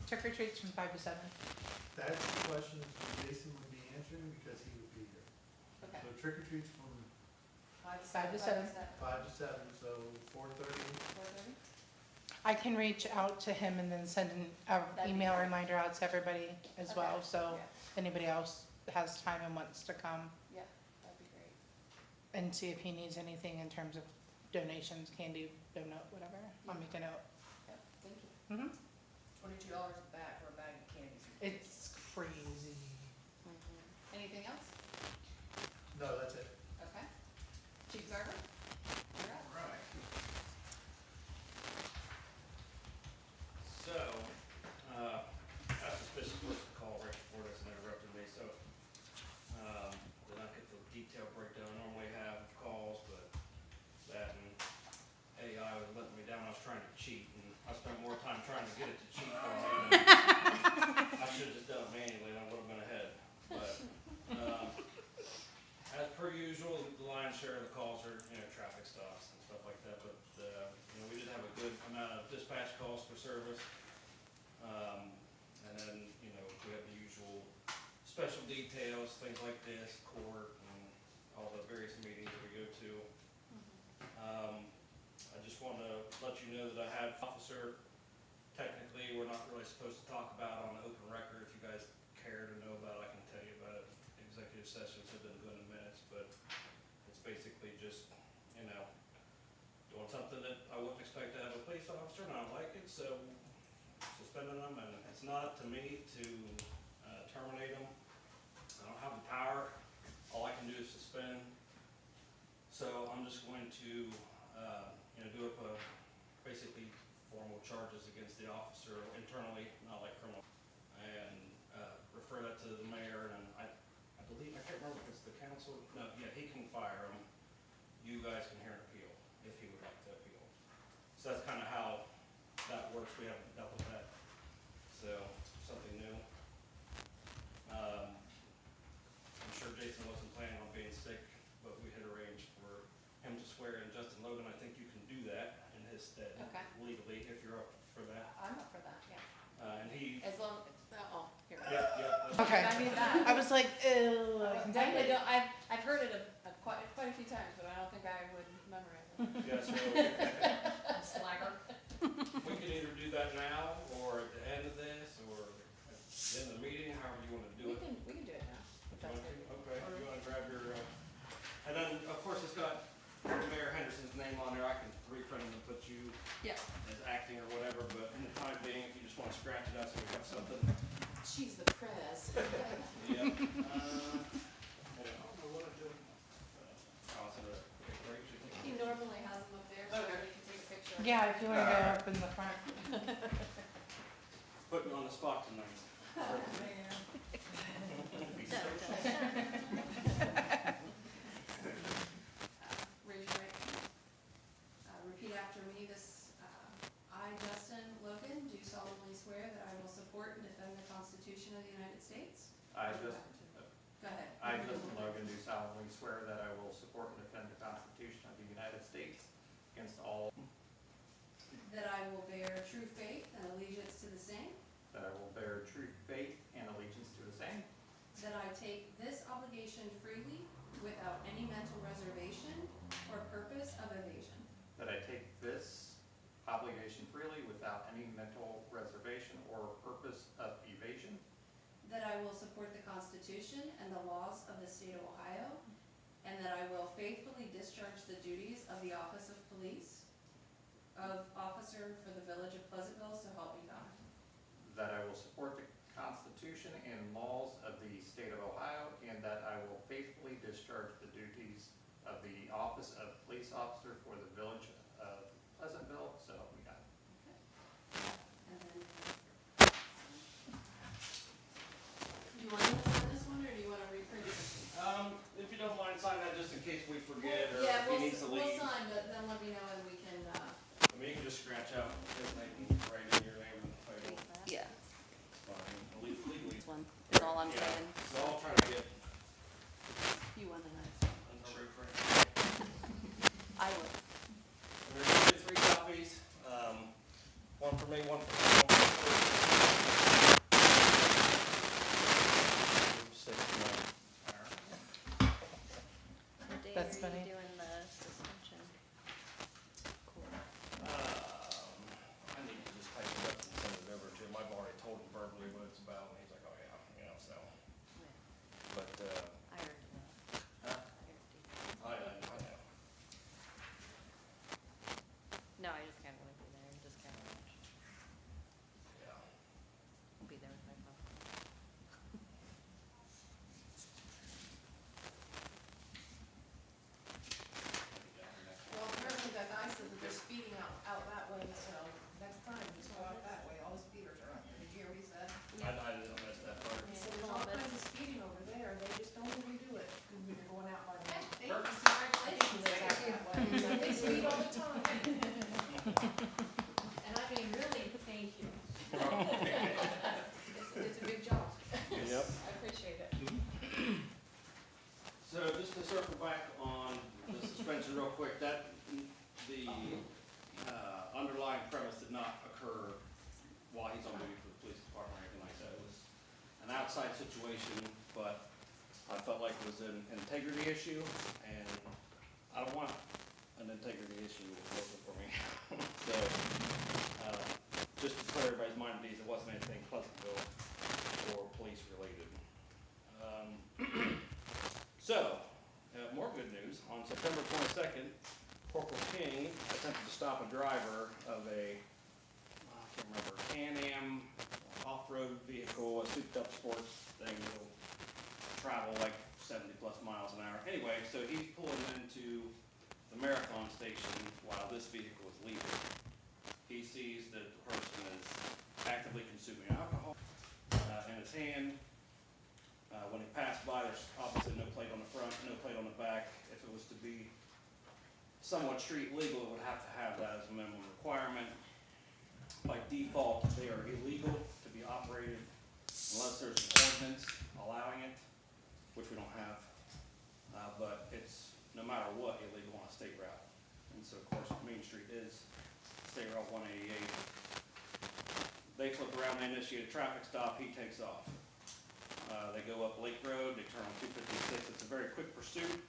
Trick or treats from 5 to 7. That's the question that Jason would be answering because he would be here. Okay. So trick or treats from 5 to 7. 5 to 7, so 4:30. 4:30? I can reach out to him and then send an That'd be email great. reminder out to everybody as Okay. well, so Yeah. if anybody else has time and wants to come Yeah, that'd be great. and see if he needs anything in terms of donations, candy, donut, whatever. I'll make a note. Yep, thank you. hmm $22 a bag for a bag of candy. It's crazy. Anything else? No, that's it. Okay. Chief Garber? You're up. Right. So, I was suspicious was to call right before this and interrupted me, so, did not get the detailed breakdown I normally have of calls, but that and AI was letting me down, I was trying to cheat, and I spent more time trying to get it to cheat for me than I should've just done it manually, and I would've been ahead, but, as per usual, the lion's share of the calls are, traffic stops and stuff like that, but, we did have a good amount of dispatch calls for service. And then, we have the usual special details, things like this, court, and all the various meetings we go to. I just want to let you know that I had officer, technically, we're not really supposed to talk about on the open record. If you guys care to know about it, I can tell you about it. Executive sessions have been good in minutes, but it's basically just, doing something that I wouldn't expect to have a police officer, and I don't like it, so suspending them, and it's not up to me to terminate them. I don't have the power. All I can do is suspend. So I'm just going to, do up basically formal charges against the officer internally, not like criminal, and refer that to the mayor, and I believe, I can't remember if it's the council, no, yeah, he can fire him. You guys can hear an appeal, if he would like to appeal. So that's kind of how that works, we haven't dealt with that, so, something new. I'm sure Jason wasn't planning on being sick, but we had arranged for him to swear in Justin Logan. I think you can do that in his stead Okay. legally, if you're up for that. I'm up for that, yeah. And he, As long, here. yeah, Okay. I mean, that. I was like, ew. I definitely don't, I've heard it quite a few times, but I don't think I would memorize it. yeah, so Slacker. we can either do that now, or at the end of this, or at the end of the meeting, however you want to do it. We can do it now. if You that's want good. to? Okay, you want to grab your, and then, of course, it's got Mayor Henderson's name on there. I can reprint them and put you Yeah. as acting or whatever, but in the time being, if you just want to scratch it out so we have something. She's the press. Yeah. I don't know what I'm doing. I'll send it. Okay, great. You think- He normally has them up there, so Okay. we can take a picture. Yeah, if you want to go up in the front. Put me on the spot tonight. Raise your right hand. Repeat after me. I, Justin Logan, do solemnly swear that I will support and defend the Constitution of the United States. I, Go ahead. Justin Logan, do solemnly swear that I will support and defend the Constitution of the United States against all, That I will bear true faith and allegiance to the same. that I will bear true faith and allegiance to the same, That I take this obligation freely without any mental reservation or purpose of evasion. that I take this obligation freely without any mental reservation or purpose of evasion, That I will support the Constitution and the laws of the state of Ohio of officer for the village of Pleasantville, so help me God. that I will support the Constitution and laws of the state of Ohio, and that I will faithfully discharge the duties of the office of police officer for the village of Pleasantville, so help me God. And then, do you want to sign this one, or do you want to reprint it? If you don't mind signing that, just in case we forget, or Yeah, if he needs to we'll leave. sign, but then let me know and we can, I mean, you can just scratch out his name, write in your name and title. Yeah, It's fine. Legally, this one is all I'm yeah. saying. So I'll try to get You want to know. a reprint. I would. We're gonna do 3 copies, one for me, one for him. Six, nine. What day That's are funny. you doing the suspension? Cool. I need to just type it up and send it over to him. I've already told him verbally what it's about, and he's like, oh yeah, you know, so. But, I already know. huh? I already know. I know. No, I just kind of want to be there and just kind of watch. Yeah. I'll be there with my phone. well, apparently that guy said that they're speeding out that way, so next time, just go out that way, all the speeders are out there. Did you hear what he said? I didn't miss that part. He said, there's all kinds of speeding over there, they just don't really do it when you're going out by the. Thank you, congratulations. They speed all the time. And I mean, really, thank you. It's a big job. Yep. I appreciate it. So just to circle back on the suspension real quick, that, the underlying premise did not occur while he's on duty for the police department or anything like that. It was an outside situation, but I felt like it was an integrity issue, and I don't want an integrity issue working for me. So, just to clear everybody's mind at ease, it wasn't anything Pleasantville or police related. So, more good news. On September 22nd, Corporal King attempted to stop a driver of a, I can't remember, Can-Am off-road vehicle, a souped-up sports thing that'll travel like 70+ miles an hour. Anyway, so he's pulling into the Marathon station while this vehicle is leaving. He sees that the person is actively consuming alcohol in his hand. When he passed by, there's obviously no plate on the front, no plate on the back. If it was to be somewhat street legal, it would have to have that as a minimum requirement. By default, they are illegal to be operated unless there's an ordinance allowing it, which we don't have. But it's, no matter what, illegal on a state route. And so, of course, Main Street is State Route 188. They flip around, they initiate a traffic stop, he takes off. They go up Lake Road, they turn on 256, it's a very quick pursuit.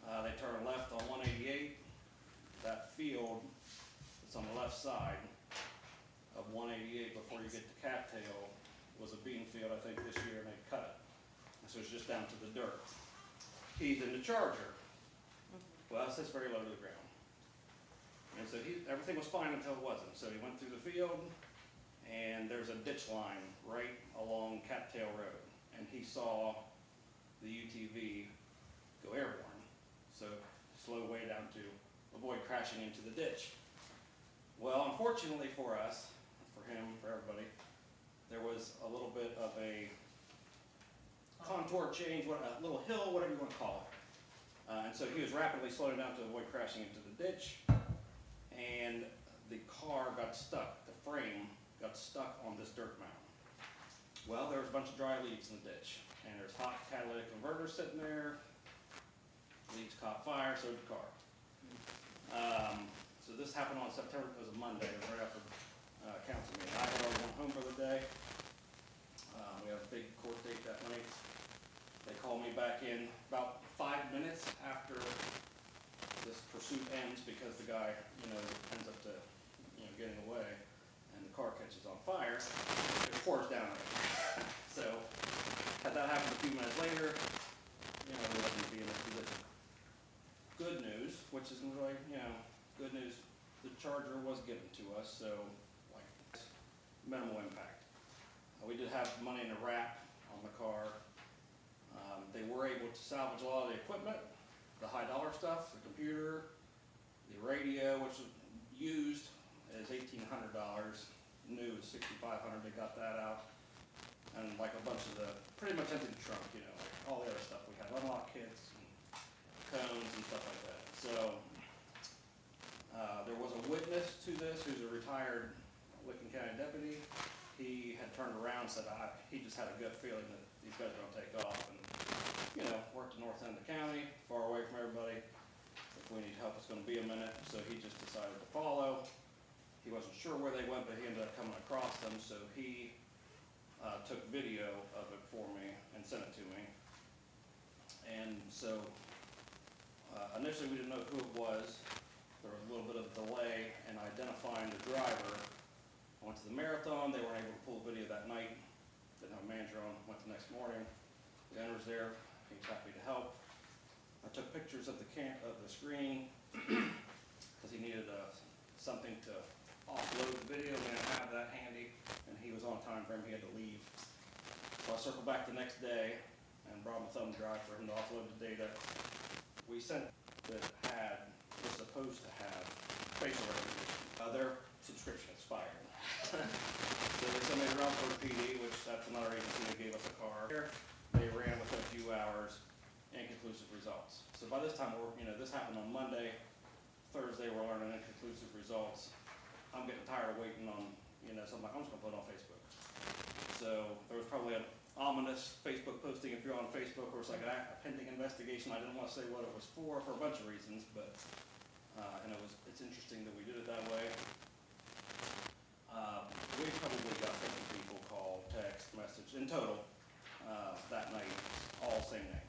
They turn left on 188. That field that's on the left side of 188 before you get to Cattail was a bean field, I think, this year, and they cut it. So it's just down to the dirt. He's in the Charger. Well, it sits very low to the ground. And so everything was fine until it wasn't. So he went through the field, and there's a ditch line right along Cattail Road. And he saw the UTV go airborne. So slow way down to avoid crashing into the ditch. Well, unfortunately for us, for him, for everybody, there was a little bit of a contour change, a little hill, whatever you want to call it. And so he was rapidly slowing down to avoid crashing into the ditch, and the car got stuck, the frame got stuck on this dirt mound. Well, there was a bunch of dry leaves in the ditch, and there's hot catalytic converters sitting there, leaves caught fire, so did the car. So this happened on September, it was a Monday, right after council meeting. I had already gone home for the day. We have a big court date that night. They called me back in about 5 minutes after this pursuit ends, because the guy, ends up to, getting away, and the car catches on fire. It pours down on it. So, had that happened a few minutes later, we wouldn't be in this position. Good news, which isn't really, good news the charger was given to us, so like minimal impact. We did have money in the wrap on the car. They were able to salvage a lot of the equipment, the high dollar stuff, the computer, the radio, which was used, is $1,800. New is $6,500. They got that out, and like a bunch of the pretty much empty the trunk, you know, like all the other stuff we had, unlock kits and cones and stuff like that. So there was a witness to this who's a retired Licking County deputy. He had turned around and said he just had a gut feeling that these guys are gonna take off, and you know, worked the north end of the county, far away from everybody. If we need help, it's gonna be a minute, so he just decided to follow. He wasn't sure where they went, but he ended up coming across them, so he took video of it for me and sent it to me. And so initially we didn't know who it was. There was a little bit of delay in identifying the driver. I went to the marathon. They weren't able to pull video that night. Didn't have a manager on. Went the next morning. The owner's there. He was happy to help. I took pictures of the screen because he needed something to offload the video. We didn't have that handy, and he was on time frame. He had to leave. So I circled back the next day and brought him a thumb drive for him to offload the data. We sent that was supposed to have facial recognition. Their subscription expired. So they sent me to Rockford PD, which that's another agency that gave us a car. They ran within a few hours, inconclusive results. So by this time, this happened on Monday. Thursday, we're learning inconclusive results. I'm getting tired of waiting on, so I'm like, I'm just gonna put it on Facebook. So there was probably an ominous Facebook posting if you're on Facebook, where it's like a pending investigation. I didn't want to say what it was for a bunch of reasons, but, and it's interesting that we did it that way. We probably got 50 people call, text, message, in total, that night, all same name.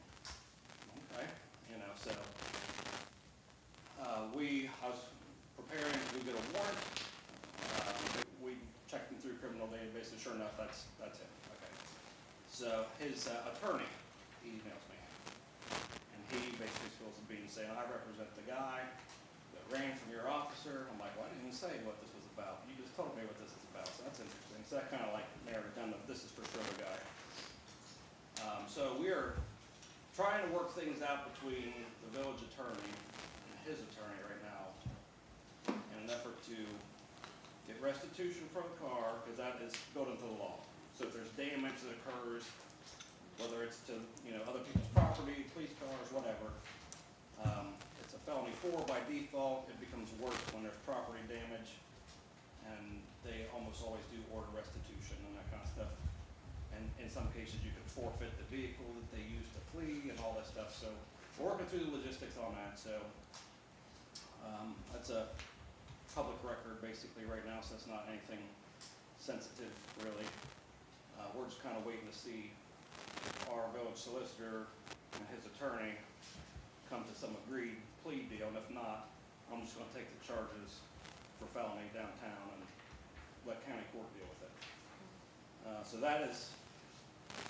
Okay, so, I was preparing, we did a warrant, we checked him through criminal database, and sure enough, that's him, okay. So his attorney emails me, and he basically spills the beans saying, I represent the guy that ran from your officer. I'm like, well, I didn't even say what this was about. You just told me what this is about, so that's interesting. So that kind of like narrowed it down to this is for sure the guy. So we are trying to work things out between the village attorney and his attorney right now in an effort to get restitution for the car, because that is built into the law. So if there's damage that occurs, whether it's to other people's property, police cars, whatever, it's a felony 4 by default. It becomes worse when there's property damage, and they almost always do order restitution and that kind of stuff. And in some cases, you can forfeit the vehicle that they used to flee and all that stuff. So we're working through the logistics on that. So that's a public record basically right now, so it's not anything sensitive really. We're just kind of waiting to see our village solicitor and his attorney come to some agreed plea deal, and if not, I'm just gonna take the charges for felony downtown and let county court deal with it. So that is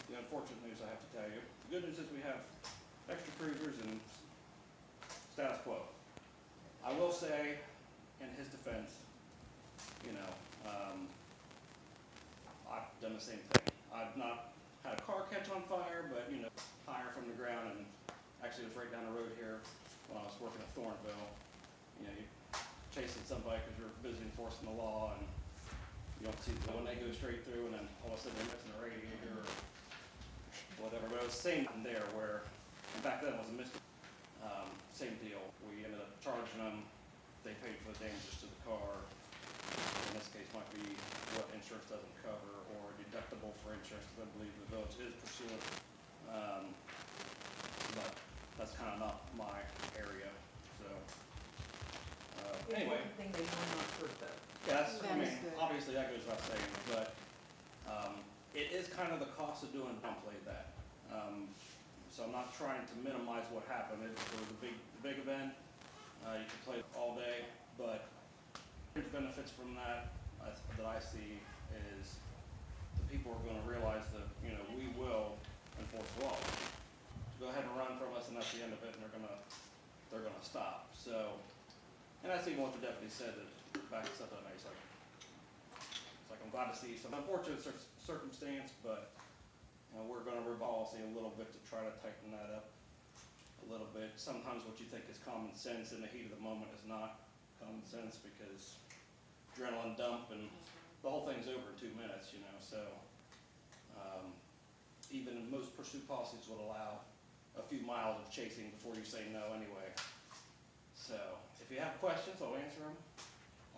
the unfortunate news I have to tell you. The good news is we have extra cruisers and status quo. I will say, in his defense, I've done the same thing. I've not had a car catch on fire, but higher from the ground, and actually it was right down the road here when I was working at Thornville. You're chasing somebody because you're busy enforcing the law, and you don't see when they go straight through, and then all of a sudden they're missing a radiator or whatever. But it was the same there where, and back then it was a mystery. Same deal. We ended up charging them. They paid for the damages to the car. In this case, might be what insurance doesn't cover, or deductible for insurance, because I believe the village is pursuing. But that's kind of not my area. So anyway. One thing they will not hurt though. Yeah, That is good. obviously that goes without saying, but it is kind of the cost of doing downplay that. So I'm not trying to minimize what happened. It was a big event. You can play all day, but the benefits from that that I see is the people are going to realize that we will enforce the law. Go ahead and run from us, and that's the end of it, and they're gonna stop. So And that's even what the deputy said, that back and stuff that night, it's like, I'm glad to see some unfortunate circumstance, but, you know, we're gonna revolve a little bit to try to tighten that up a little bit. Sometimes what you think is common sense in the heat of the moment is not common sense, because adrenaline dump and the whole thing's over in 2 minutes, you know, so, even most pursuit policies would allow a few miles of chasing before you say no anyway. So, if you have questions, I'll answer them.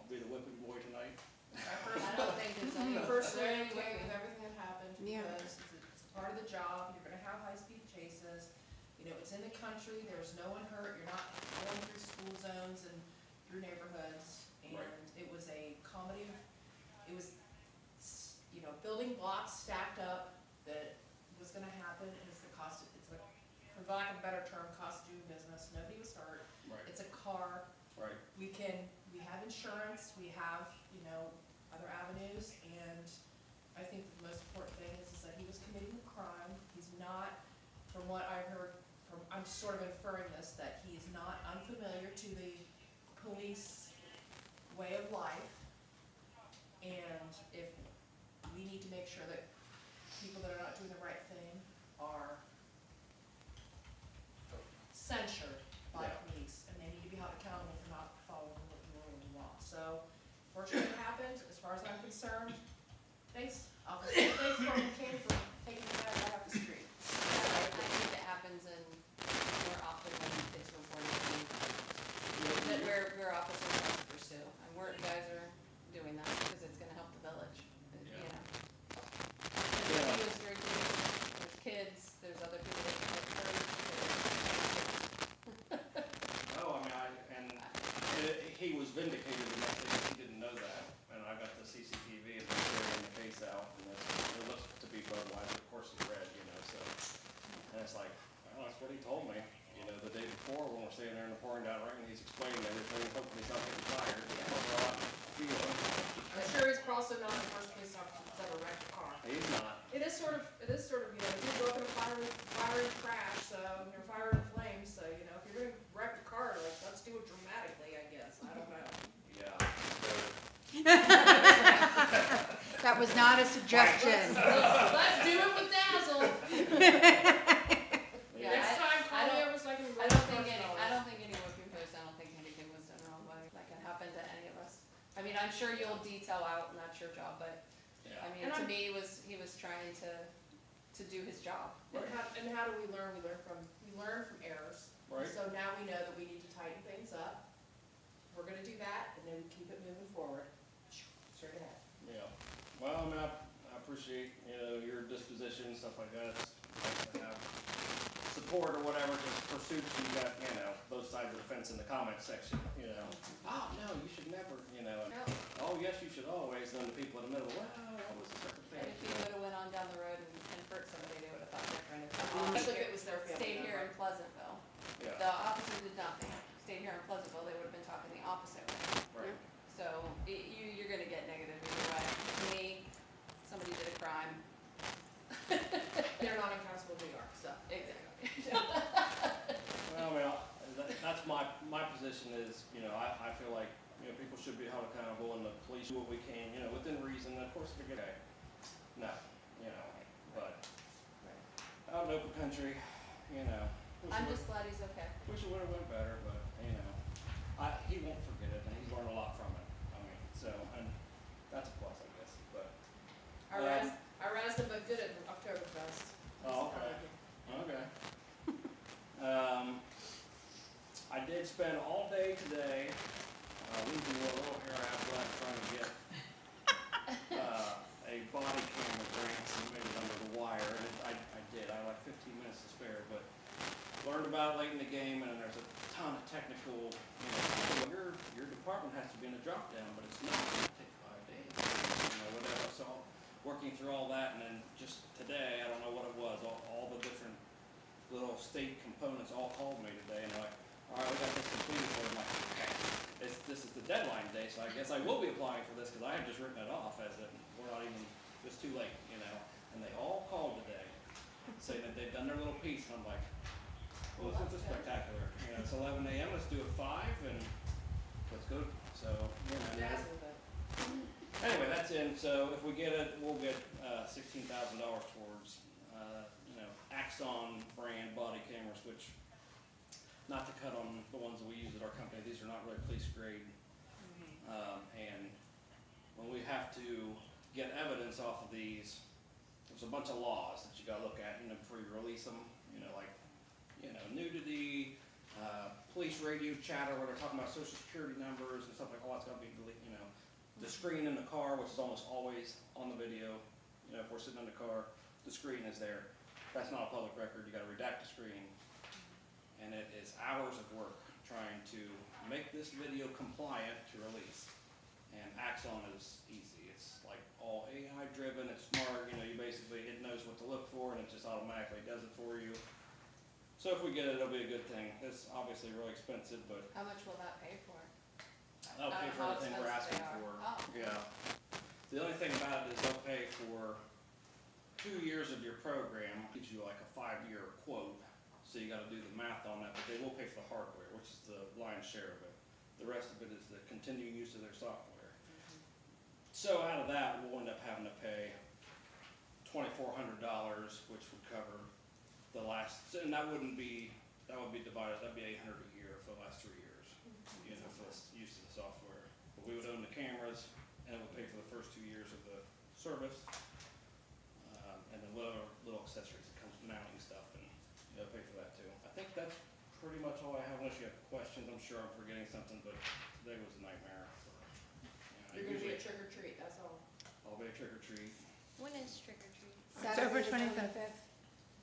I'll be the whipping boy tonight. I don't think it's any. Personally, okay with everything that happened, because it's part of the job, you're gonna have high-speed chases. You know, it's in the country, there's no one hurt, you're not going through school zones and through neighborhoods. Right. And it was a comedy, it was, you know, building blocks stacked up that was gonna happen, and it's the cost, it's like, for lack of a better term, cost of doing business. Nobody was hurt. Right. It's a car. Right. We have insurance, we have, you know, other avenues, and I think the most important thing is that he was committing a crime. He's not, from what I've heard, I'm sort of inferring this, that he is not unfamiliar to the police way of life. And if we need to make sure that people that are not doing the right thing are censured by police, and they need to be held accountable for not following the rule of the law. So, fortunately it happened, as far as I'm concerned. Thanks, officer, thanks for taking that right off the street. I think it happens in more often than it's reported to me. That where officers have to pursue, and you guys are doing that because it's gonna help the village, you Yeah. know. There's youth drinking, there's kids, there's other people that get hurt. Oh, I mean, he was vindicated in that he didn't know that, and I got the CCTV and they're carrying the case out, and it looks to be Budweiser, of course it's red, you know, so. And it's like, well, that's what he told me, you know, the day before when we're sitting there in the pouring down rain, he's explaining everything, hopefully he's not getting tired, I'm sure he's also not the first police officer that's ever wrecked a car. He's not. It is sort of, you know, you go up in a fiery crash, so you're firing flames, so, you know, if you're gonna wreck a car, like, let's do it dramatically, I guess, I don't know. Yeah. That was not a suggestion. Let's do it with Dazzle. Yeah, Next time, I call me don't- over so I can. I don't think any whipping post, I don't think anything was done the wrong way, that can happen to any of us. I mean, I'm sure you'll detail out, and that's your job, but, Yeah. I mean, to me, he was trying to do his job. And how do we learn? We learn from errors. Right. So now we know that we need to tighten things up. We're gonna do that, and then keep it moving forward, straight ahead. Yeah, well, I mean, I appreciate, you know, your disposition, stuff like that. It's nice to have support or whatever, just pursuits, you got, you know, both sides of the fence in the comment section, you know. Oh, no, you should never, you know, and, oh, yes, you should always, then the people in the middle, well, what was the And circumstance? if he would've went on down the road and hurt somebody, they would've thought different. Especially if it was their family Stayed here in member. Pleasantville. Yeah, The officer did nothing, stayed here in Pleasantville, they would've been talking the opposite way. right, So, you're gonna get negative either way. To me, somebody did a crime. They're not accountable, we are, so. Exactly. well, I mean, that's my position is, you know, I feel like, you know, people should be held accountable, and the police do what we can, you know, within reason, and of course, if they get, okay, no, you know, but out in open country, you know. I'm just glad he's okay. Wish it would've went better, but, you know, he won't forget it, and he's learned a lot from it, I mean, so, and that's a plus, I guess, but. I razzed them, but good at Oktoberfest. Oh, okay. Okay. I did spend all day today, losing a little hair out of black trying to get, a body camera grant submitted under the wire, and I did, I had like 15 minutes to spare, but learned about it late in the game, and there's a ton of technical, you know, your department has to be in a drop down, but it's not, it's gonna take 5 days, you know, whatever, so working through all that, and then just today, I don't know what it was, all the different little state components all called me today, and they're like, all right, we got this completed for you. I'm like, okay, this is the deadline day, so I guess I will be applying for this, because I had just written it off as if we're not even, it's too late, you know, and they all called today, saying that they've done their little piece, and I'm like, well, this is spectacular, you know, it's 11 a.m., let's do it 5, and let's Tim, so if we get it, we'll get, $16,000 towards, Axon brand body cameras, which, not to cut on the ones that we use at our company, these are not really police grade. And when we have to get evidence off of these, there's a bunch of laws that you gotta look at, before you release them, like, nudity, police radio chatter, where they're talking about social security numbers and stuff like, all that's gotta be deleted, the screen in the car, which is almost always on the video, if we're sitting in the car, the screen is there. That's not a public record, you gotta redact the screen. And it is hours of work trying to make this video compliant to release. And Axon is easy, it's like all AI driven, it's smart, you basically, it knows what to look for and it just automatically does it for you. So if we get it, it'll be a good thing. It's obviously really expensive, but How much will that pay for? they'll pay for How everything we're asking expensive for. they are. Oh. Yeah. The only thing about it is they'll pay for 2 years of your program, gives you like a 5-year quote. So you gotta do the math on that, but they will pay for the hardware, which is the lion's share of it. The rest of it is the continuing use of their software. So out of that, we'll end up having to pay $2,400, which would cover the last, and that would be divided, that'd be $800 a year for the last 3 years, for the use of the software. But we would own the cameras, and it would pay for the first 2 years of the service. And then whatever little accessories that comes with mounting stuff, and pay for that too. I think that's pretty much all I have, unless you have questions. I'm sure I'm forgetting something, but today was a nightmare. You're gonna be a trick or treat, that's all. I'll be a trick or treat. When is trick or treat? October 25th,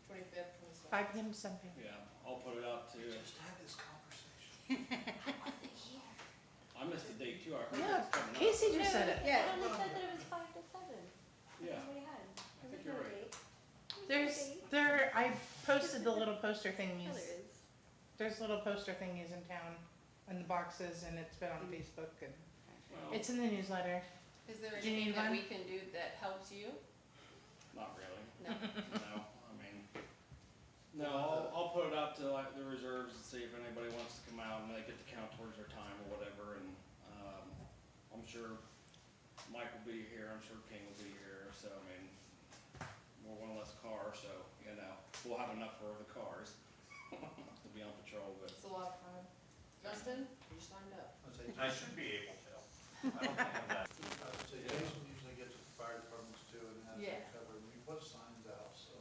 25th, 26th. 5 p.m. to 7 p.m. Yeah, I'll put it out to, Just have this conversation. I missed the date too, I heard Yeah, it was coming up. Casey just said it. Yeah. They said that it was 5 to 7. Yeah, Nobody had. I think you're right. I posted the little poster Oh, thingies. there is. There's little poster thingies in town, in the boxes, and it's been on Facebook, and Well, it's in the newsletter. Is there Do you anything need that one? we can do that helps you? not really. No. No, I'll put it out to like the reserves and see if anybody wants to come out and they get to count towards their time or whatever, and, I'm sure Mike will be here, I'm sure King will be here, so, we're one less car, so, we'll have enough for the cars to be on patrol, but. It's a lot of fun. Justin, you signed up. I should be able to. I don't think I'm that. Jason usually gets with the fire departments too and has Yeah. it covered. We put signs out, so.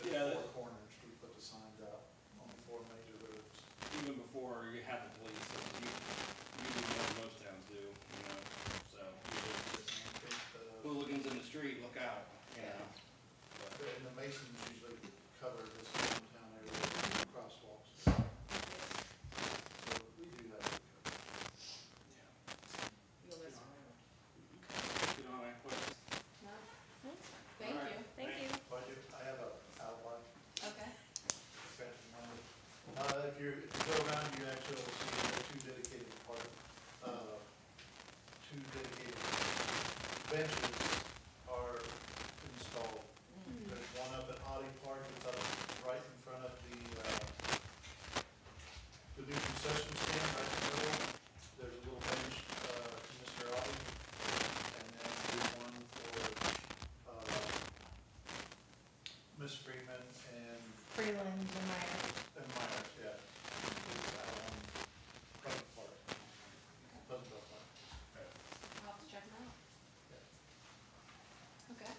Yeah, At 4 corners, we put the signs out on 4 major roads. Even before you had the police, you do what most towns do, so. Hooligans in the street, look out, And the Masons usually cover this downtown area with crosswalks. So we do have it covered. You'll listen. You don't have any questions? No? All Thank right. you. Thank you. Budget, I have a outline. Okay. If you go around, you actually will see there are 2 dedicated benches are installed. There's one up at Oddie Park, it's up right in front of the new concession stand, right in the middle. There's a little bench, to Mr. Oddie, and then there's one for, Miss Freeman and Freeland and Myers. Myers, yeah. It's out on Pleasant Park. Pleasant Park. I'll have to check them out. Okay.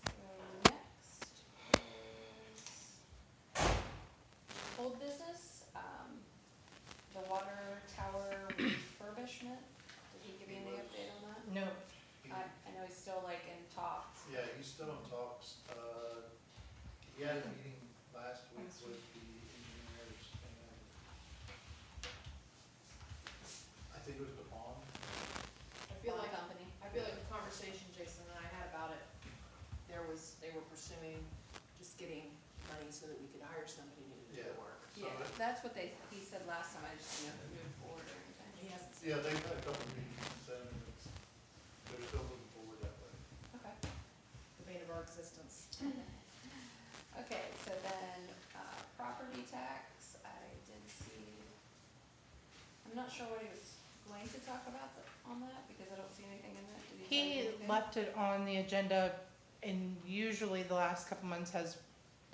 So next is old business, the water tower refurbishment. Did he give you any update on that? No, I know he's still like in talks. Yeah, he's still in talks. He had a meeting last week with the engineers and I think it was the bond. I feel like Company. the conversation Jason and I had about it, they were pursuing just getting money so that we could hire somebody to do the Yeah. work. So Yeah, that's what he said last time, I just didn't know if it moved forward or anything. He hasn't said. Yeah, they've had a couple of meetings since then and they're still moving forward that way. Okay. The bane of our existence. Okay, so then, property tax, I did see, I'm not sure what he was going to talk about on that? Because I don't see anything in that. Did he tell you He anything? left it on the agenda and usually the last couple months has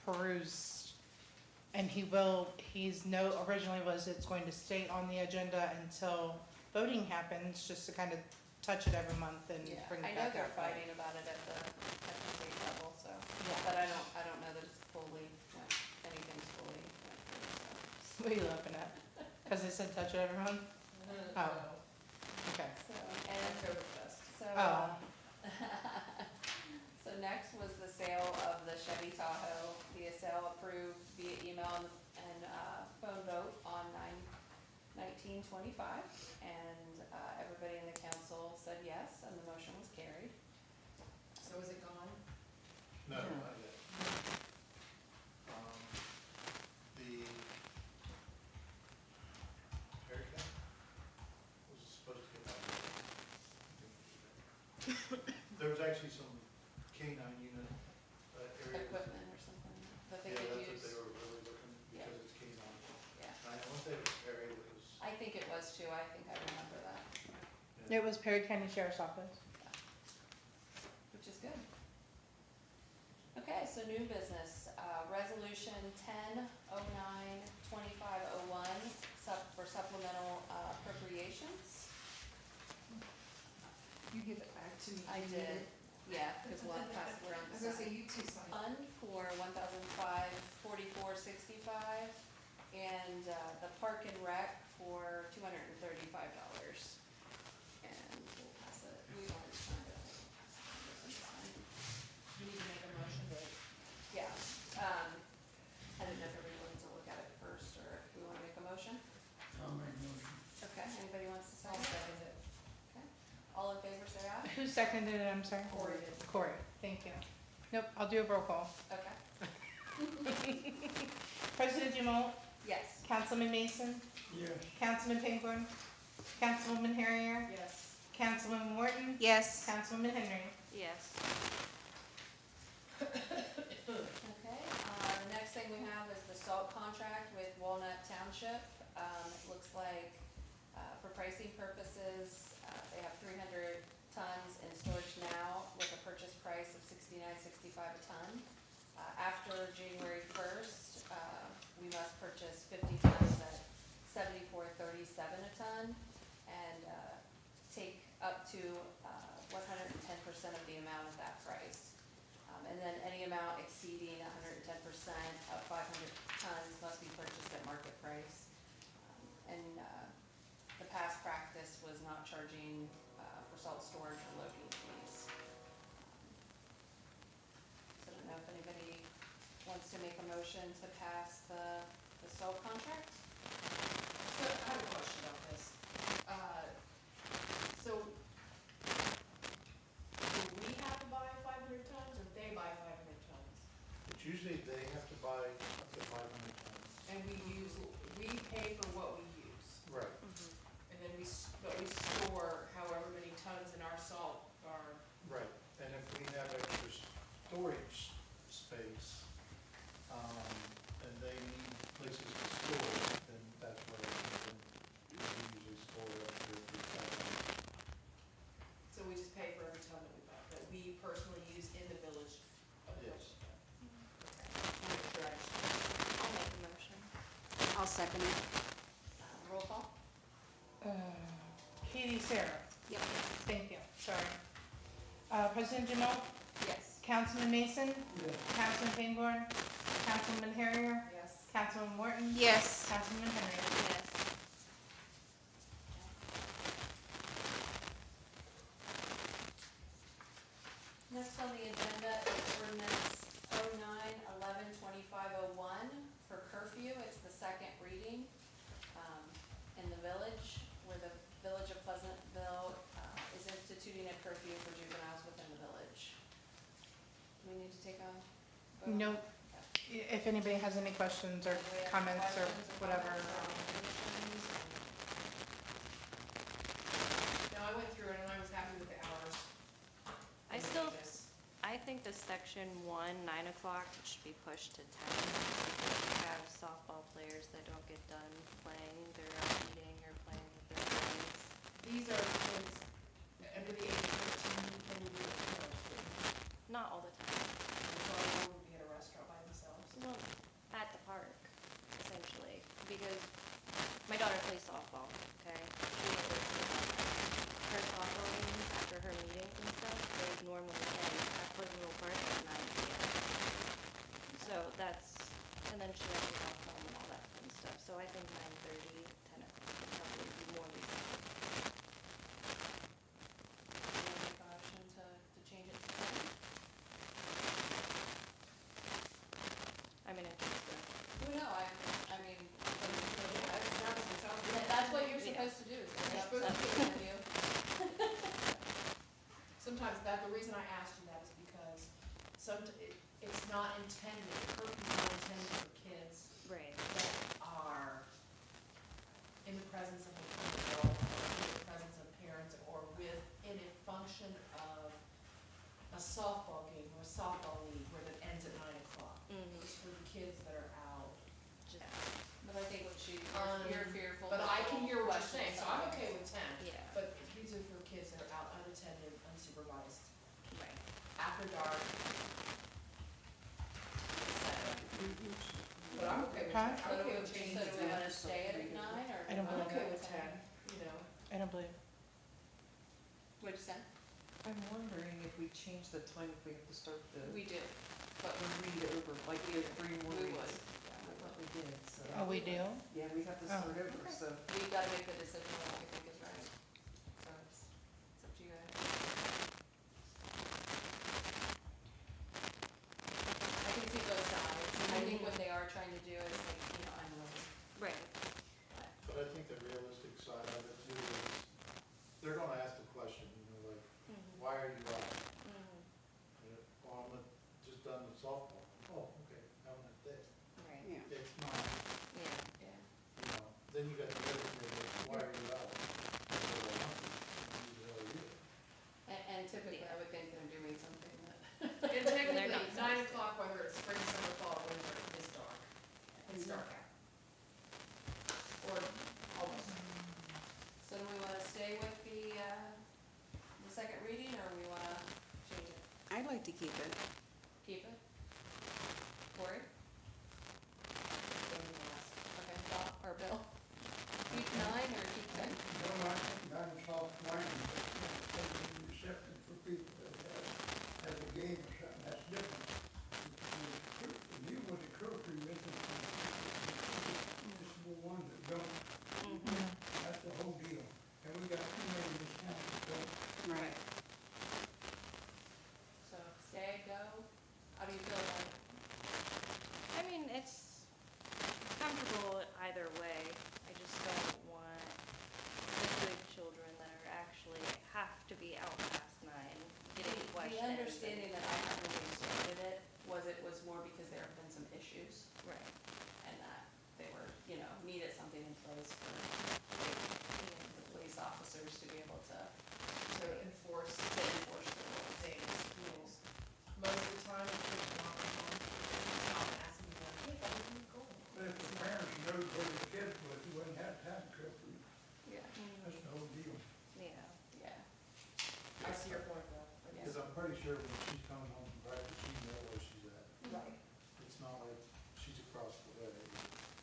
perused. And originally was it's going to stay on the agenda until voting happens, just to kind of touch it every month and Yeah, bring I it know back they're up. fighting about it at the state level, so, Yeah. but I don't know that it's anything's fully went through, so. What are you laughing at? Cause they said touch it every month? Oh. Okay. So, and, so, Oh. so next was the sale of the Chevy Tahoe, via sale approved via email and phone vote on 9/19/25. And everybody in the council said yes, and the motion was carried. So is it gone? No, Yeah. not yet. The Perry County was supposed to get back. There was actually some canine unit areas. Equipment or something that they Yeah, could that's what use. they were really looking, Yeah. because it's canine. Yeah, I want to say it was Perry that was. I think it was too, I think I remember that, It was Perry County Sheriff's Office. which is good. Okay, so new business, resolution 10/09/25/01 for supplemental appropriations. You give it back to me. I did, yeah, because we'll have to pass it around. I was gonna say, you two sign. Fund for 1,544.65, and the park and rec for $235. And we'll pass it, we've already signed it. You need to make a motion to. Yeah, I didn't know if everybody wanted to look at it first, or if we want to make a motion. I'll make a motion. Okay, anybody wants to I'll second it? second it. Okay, all in favor, say aye. Who seconded it, I'm sorry? Corey did. Corey, thank you. Nope, I'll do a roll call. Okay, President Dumont, yes. Councilman Mason, Yes. Councilman Pinkhorn, Councilwoman Harrier, Yes. Councilwoman Morton, Yes. Councilwoman Henry. Yes. Okay, the next thing we have is the salt contract with Walnut Township. It looks like, for pricing purposes, they have 300 tons in storage now with a purchase price of $69.65 a ton. After January 1st, we must purchase 50 tons at $74.37 a ton, and take up to 110% of the amount of that price. And then any amount exceeding 110% of 500 tons must be purchased at market price. And the past practice was not charging for salt storage or loading fees. So I don't know if anybody wants to make a motion to pass the salt contract? So I have a question about this. So, do we have to buy 500 tons or they buy 500 tons? It's usually they have to buy up to 500 tons. And we pay for what we use. Right. And then but we store however many tons in our salt are. Right, and if we have extra storage space, and they need places to store it, then that's where it comes in. We usually store it up here for 500. So we just pay for every ton that we buy, that we personally use in the village of Yes. Okay. Make sure I understand. I'll make the motion. I'll second it. Roll call? Katie, Sarah. Yep. Thank you, sorry. President Dumont, Yes. Councilman Mason, Councilman Pinkhorn, Councilwoman Harrier, Yes. Councilwoman Morton, Yes. Councilwoman Henry. Yes. Next on the agenda is ordinance 09/11/2501 for curfew. It's the second reading in the village, where the village of Pleasantville is instituting a curfew for juveniles within the village. Do we need to take a vote? Nope. If anybody has any questions or Do we have comments or questions whatever. conditions? No, I went through it and I was happy with the hours. I think the section 1, 9 o'clock, should be pushed to 10. We have softball players that don't get done playing, they're out eating or playing with their friends. these are kids under the age of 13 who can do it themselves. Not all the time. So they would be at a restaurant by themselves. Well, at the park, essentially, because my daughter plays softball, okay? She goes to her softball games after her meetings and stuff, they normally end at Pleasant Hill Park at 9 p.m. So that's, and then she has to go home and all that fun stuff, so I think 9:30, 10 o'clock would probably be more reasonable. You wanna make a motion to change it to 10? I mean, it's just Well, no, I mean, Yeah, that's what you're Yeah. supposed to do, is You're that's supposed to the do it. review. Sometimes the reason I asked you that is because it's not intended, curfew's not intended for kids right. that are in the presence of an adult, or in the presence of parents, or in a function of a softball game or a softball league where that ends at 9 o'clock. Mm-hmm. It's for the kids that are out. Just, But I think what you're fearful. But that I can they'll hear what you're question saying, so I'm something. okay with 10. yeah, But these are for kids that are out unattended, unsupervised, right. after dark. But I'm okay with Huh? 10. I'm okay with So changing do it we to wanna stay at 9, or? I don't I'm believe okay that. with 10, you know. I don't believe. What'd you say? I'm wondering if we change the time, if we have to start We do, but we read over, like we have 3 more we reads. would. I thought we did, so. Oh, we do? Yeah, we have to Oh. start over, so. We've gotta make the decision on what we think is right. So it's up to you guys. I can see both sides, and I think what they are trying to do is like, unload. Right. But I think the realistic side of it too is, they're gonna ask the question, like, why are you out? Well, just done with softball. Oh, okay, have a nice day. Right. It's not, Yeah. Yeah. then you got the other thing, why are you out? Well, I'm not. Who the hell are you? And typically, I would think they're doing something that. And technically, They're not 9 o'clock, whether it's spring, summer, fall, winter, is dark. It's dark out. Or almost. So do we wanna stay with the second reading, or we wanna change it? I'd like to keep it. Keep it? Cory? Okay, Bob, or Bill? Keep 9 or keep 10? No, I think 9 o'clock morning, taking reception for people that have a game or something, that's different. You with the curfew, this is the ones that don't, that's the whole deal. And we got too many in this town that don't. Right. So stay, go? How do you feel about it? I mean, it's comfortable either way. I just don't want the good children that are actually have to be out past 9 getting questions. The understanding that I had when we started it was more because there have been some issues, Right. and that they were, needed something in place for the police officers to be able to enforce enforce the rules. things, rules. Most of the time, it's just not home. Stop and ask them, hey, where are you going? But if the parents know where the kids was, you wouldn't have time curfew, Yeah. that's the whole deal. Yeah. Yeah. I see your point, though. I guess. Because I'm pretty sure when she's coming home from practice, she knows where she's at. Right. It's not like she's across the way.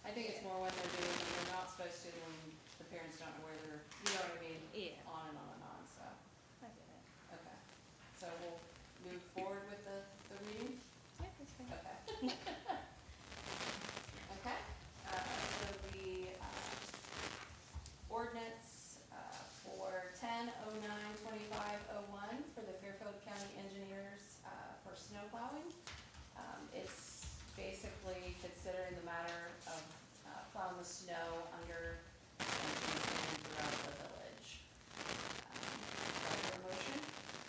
I think it's more when they're doing what they're not supposed to, when the parents don't know where they're, you know what I mean? Yeah. On and on and on, so, I get it. okay. So we'll move forward with the reading? Yeah, that's fine. Okay. Okay, so the ordinance for 10/09/25/01 for the Fairfield County Engineers for snow plowing. It's basically considering the matter of plowing the snow under and throughout the village. Do I hear a motion?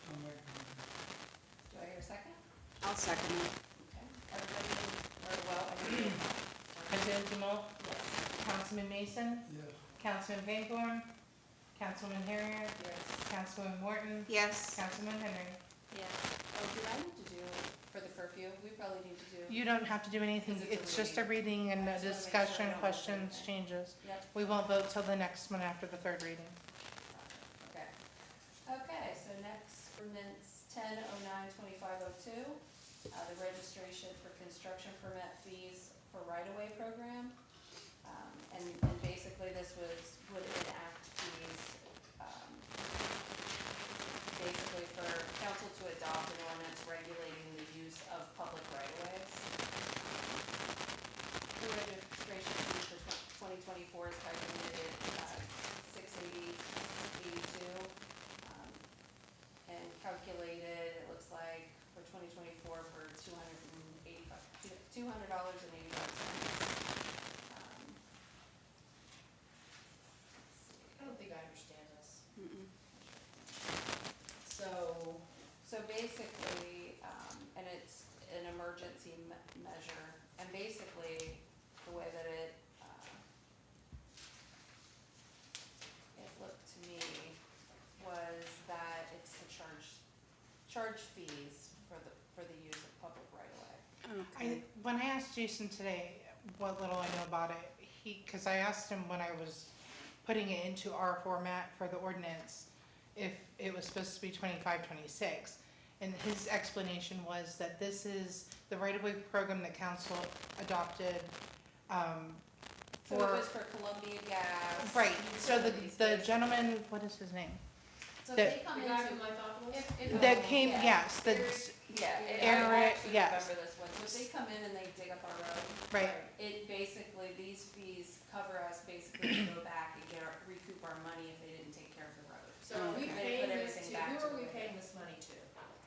I'll make a motion. Do I hear a second? I'll second it. Okay, everybody, everybody. President Jamal, Yes. Councilman Mason, Yes. Councilman Van Dorn, Councilman Harrier, Yes. Councilwoman Morton, Yes. Councilman Henry. Yeah. Oh, do I need to do for the curfew? We probably need to do. You don't have to do anything, Because it's just a reading and I a just wanna make sure I discussion, don't miss questions, anything. changes. Yep. We won't vote till the next one after the third reading. So next, ordinance 1009-2502, the registration for construction permit fees for right-of-way program. And basically this would enact fees, basically for council to adopt an ordinance regulating the use of public right-of-ways. The registration fee for 2024 is calculated at $680.82, and calculated, it looks like, for 2024 for $200.85. I don't think I understand this. So basically, and it's an emergency measure, and basically, the way that it looked to me was that it's to charge fees for the use of public right-of-way. When I asked Jason today what little I know about it, because I asked him when I was putting it into our format for the ordinance, if it was supposed to be 25, 26. And his explanation was that this is the right-of-way program that council adopted, So it was for Columbia Gas. right, so the utilities, gentleman, what is his name? So that- they come The guy into. from my thought was? That came, Yeah. yes, the, Yeah, Eric, I actually yes. remember this one, so if they come in and they dig up our road. right, It basically, these fees cover us basically to go back and recoup our money if they didn't take care of the road. So are we They paying put this everything to, back who to are we the- paying this money to?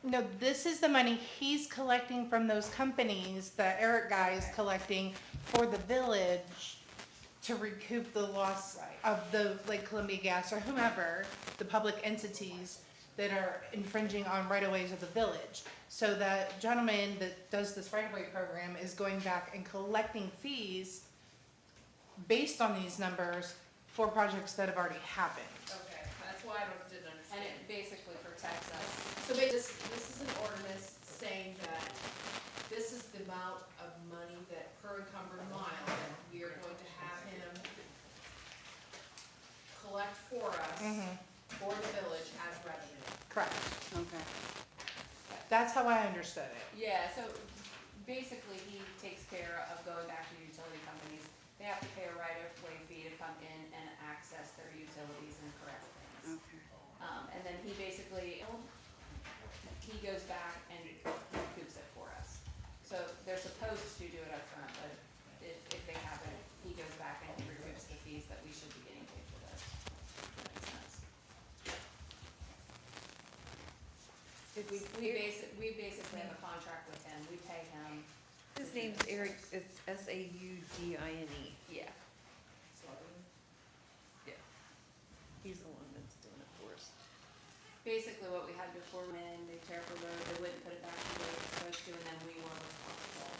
no, this is the money he's collecting from those companies, the Eric guy is Okay. collecting for the village to recoup the loss Right. of the, like Columbia Gas or whomever, the public entities that are infringing on right-of-ways of the village. So that gentleman that does this right-of-way program is going back and collecting fees based on these numbers for projects that have already happened. Okay, that's why didn't And understand. it basically protects us. So this is an ordinance saying that this is the amount of money that per encumbered mile that we are going to have him collect for us, for the village as revenue. Correct. Okay. That's how I understood it. Yeah, so basically he takes care of going back to the utility companies. They have to pay a right-of-way fee to come in and access their utilities and correct things. Okay. And then he basically, he goes back and recoups it for us. So they're supposed to do it up front, but if they haven't, he goes back and he recoups the fees that we should be getting paid for this. That makes sense. We basically have a contract with him, we pay him. His name's Eric, it's Saudine. Yeah. He's the one that's doing it for us. Basically what we had before, when they tear up a road, they wouldn't put it back the way it was supposed to, and then we were responsible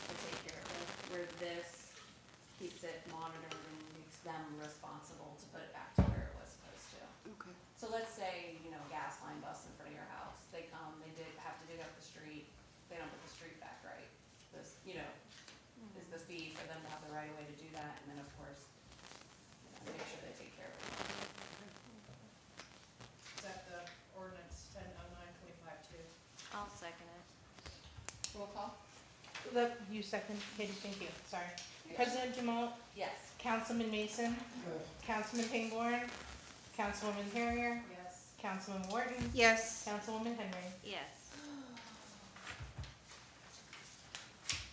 to take care of it. Where this keeps it monitored and makes them responsible to put it back to where it was supposed to. Okay. So let's say, gas line busts in front of your house, they come, they have to dig up the street, they don't put the street back right. This, is the fee for them to have the right of way to do that, and then of course, make sure they take care of it. Is that the ordinance 1009-25-2? I'll second it. Roll call? You second, Katie, thank you, sorry. President Jamal, Yes. Councilman Mason, Councilman Pangborn, Councilwoman Harrier, Yes. Councilman Wharton, Yes. Councilwoman Henry. Yes.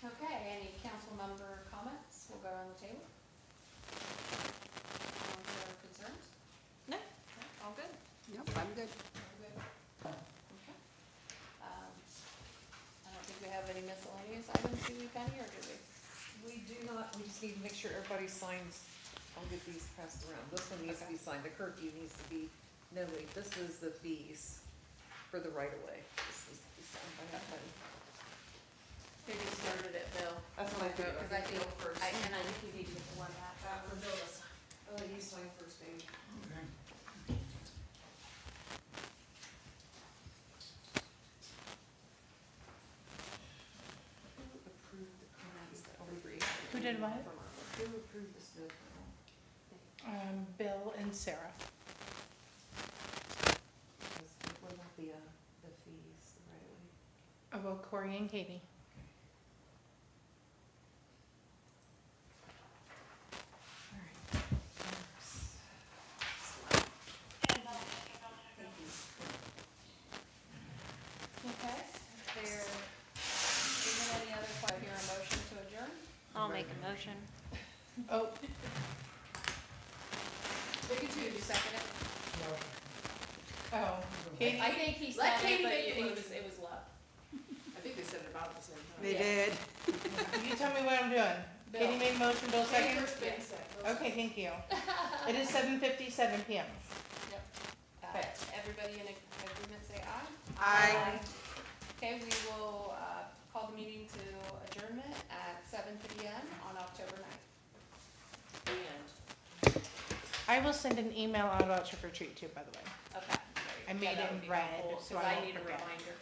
Okay, any council member comments? We'll go around the table. Any other concerns? No. All good? Nope, I'm good. Okay. I don't think we have any miscellaneous items, do we, Penny, or do we? We do not, we just need to make sure everybody signs, I'll get these passed around. This one needs to be signed, the curfew needs to be noted. This is the fees for the right of way. This needs to be signed by that one. Maybe started it, Bill. That's what I figured. Because I think, Bill first. and I think we need to get the one back. For Bill to sign. Oh, you sign first, baby. Who approved the comments that we read? Who did what? Who approved the snow kennel? Bill and Sarah. What about the fees right away? Oh, well, Corey and Katie. Okay, there isn't any other, I hear a motion to adjourn? I'll make a motion. Oh, Look at you, second it? oh, Katie, I think he Let said Katie it, but make the it motion. was love. I think they said it about the same time. They Yeah. did. you tell me what I'm doing. Katie Bill. made a motion, Bill second? First, Benny second. Okay, thank you. It is 7:57 PM. Okay. Everybody in agreement say aye? Aye. Okay, we will, call the meeting to adjournment at 7 PM on October 9th. And I will send an email out about trick or treat too, by the way. Okay. I made Yeah, it that in would be red, helpful, so 'cause I I won't need a forget. reminder.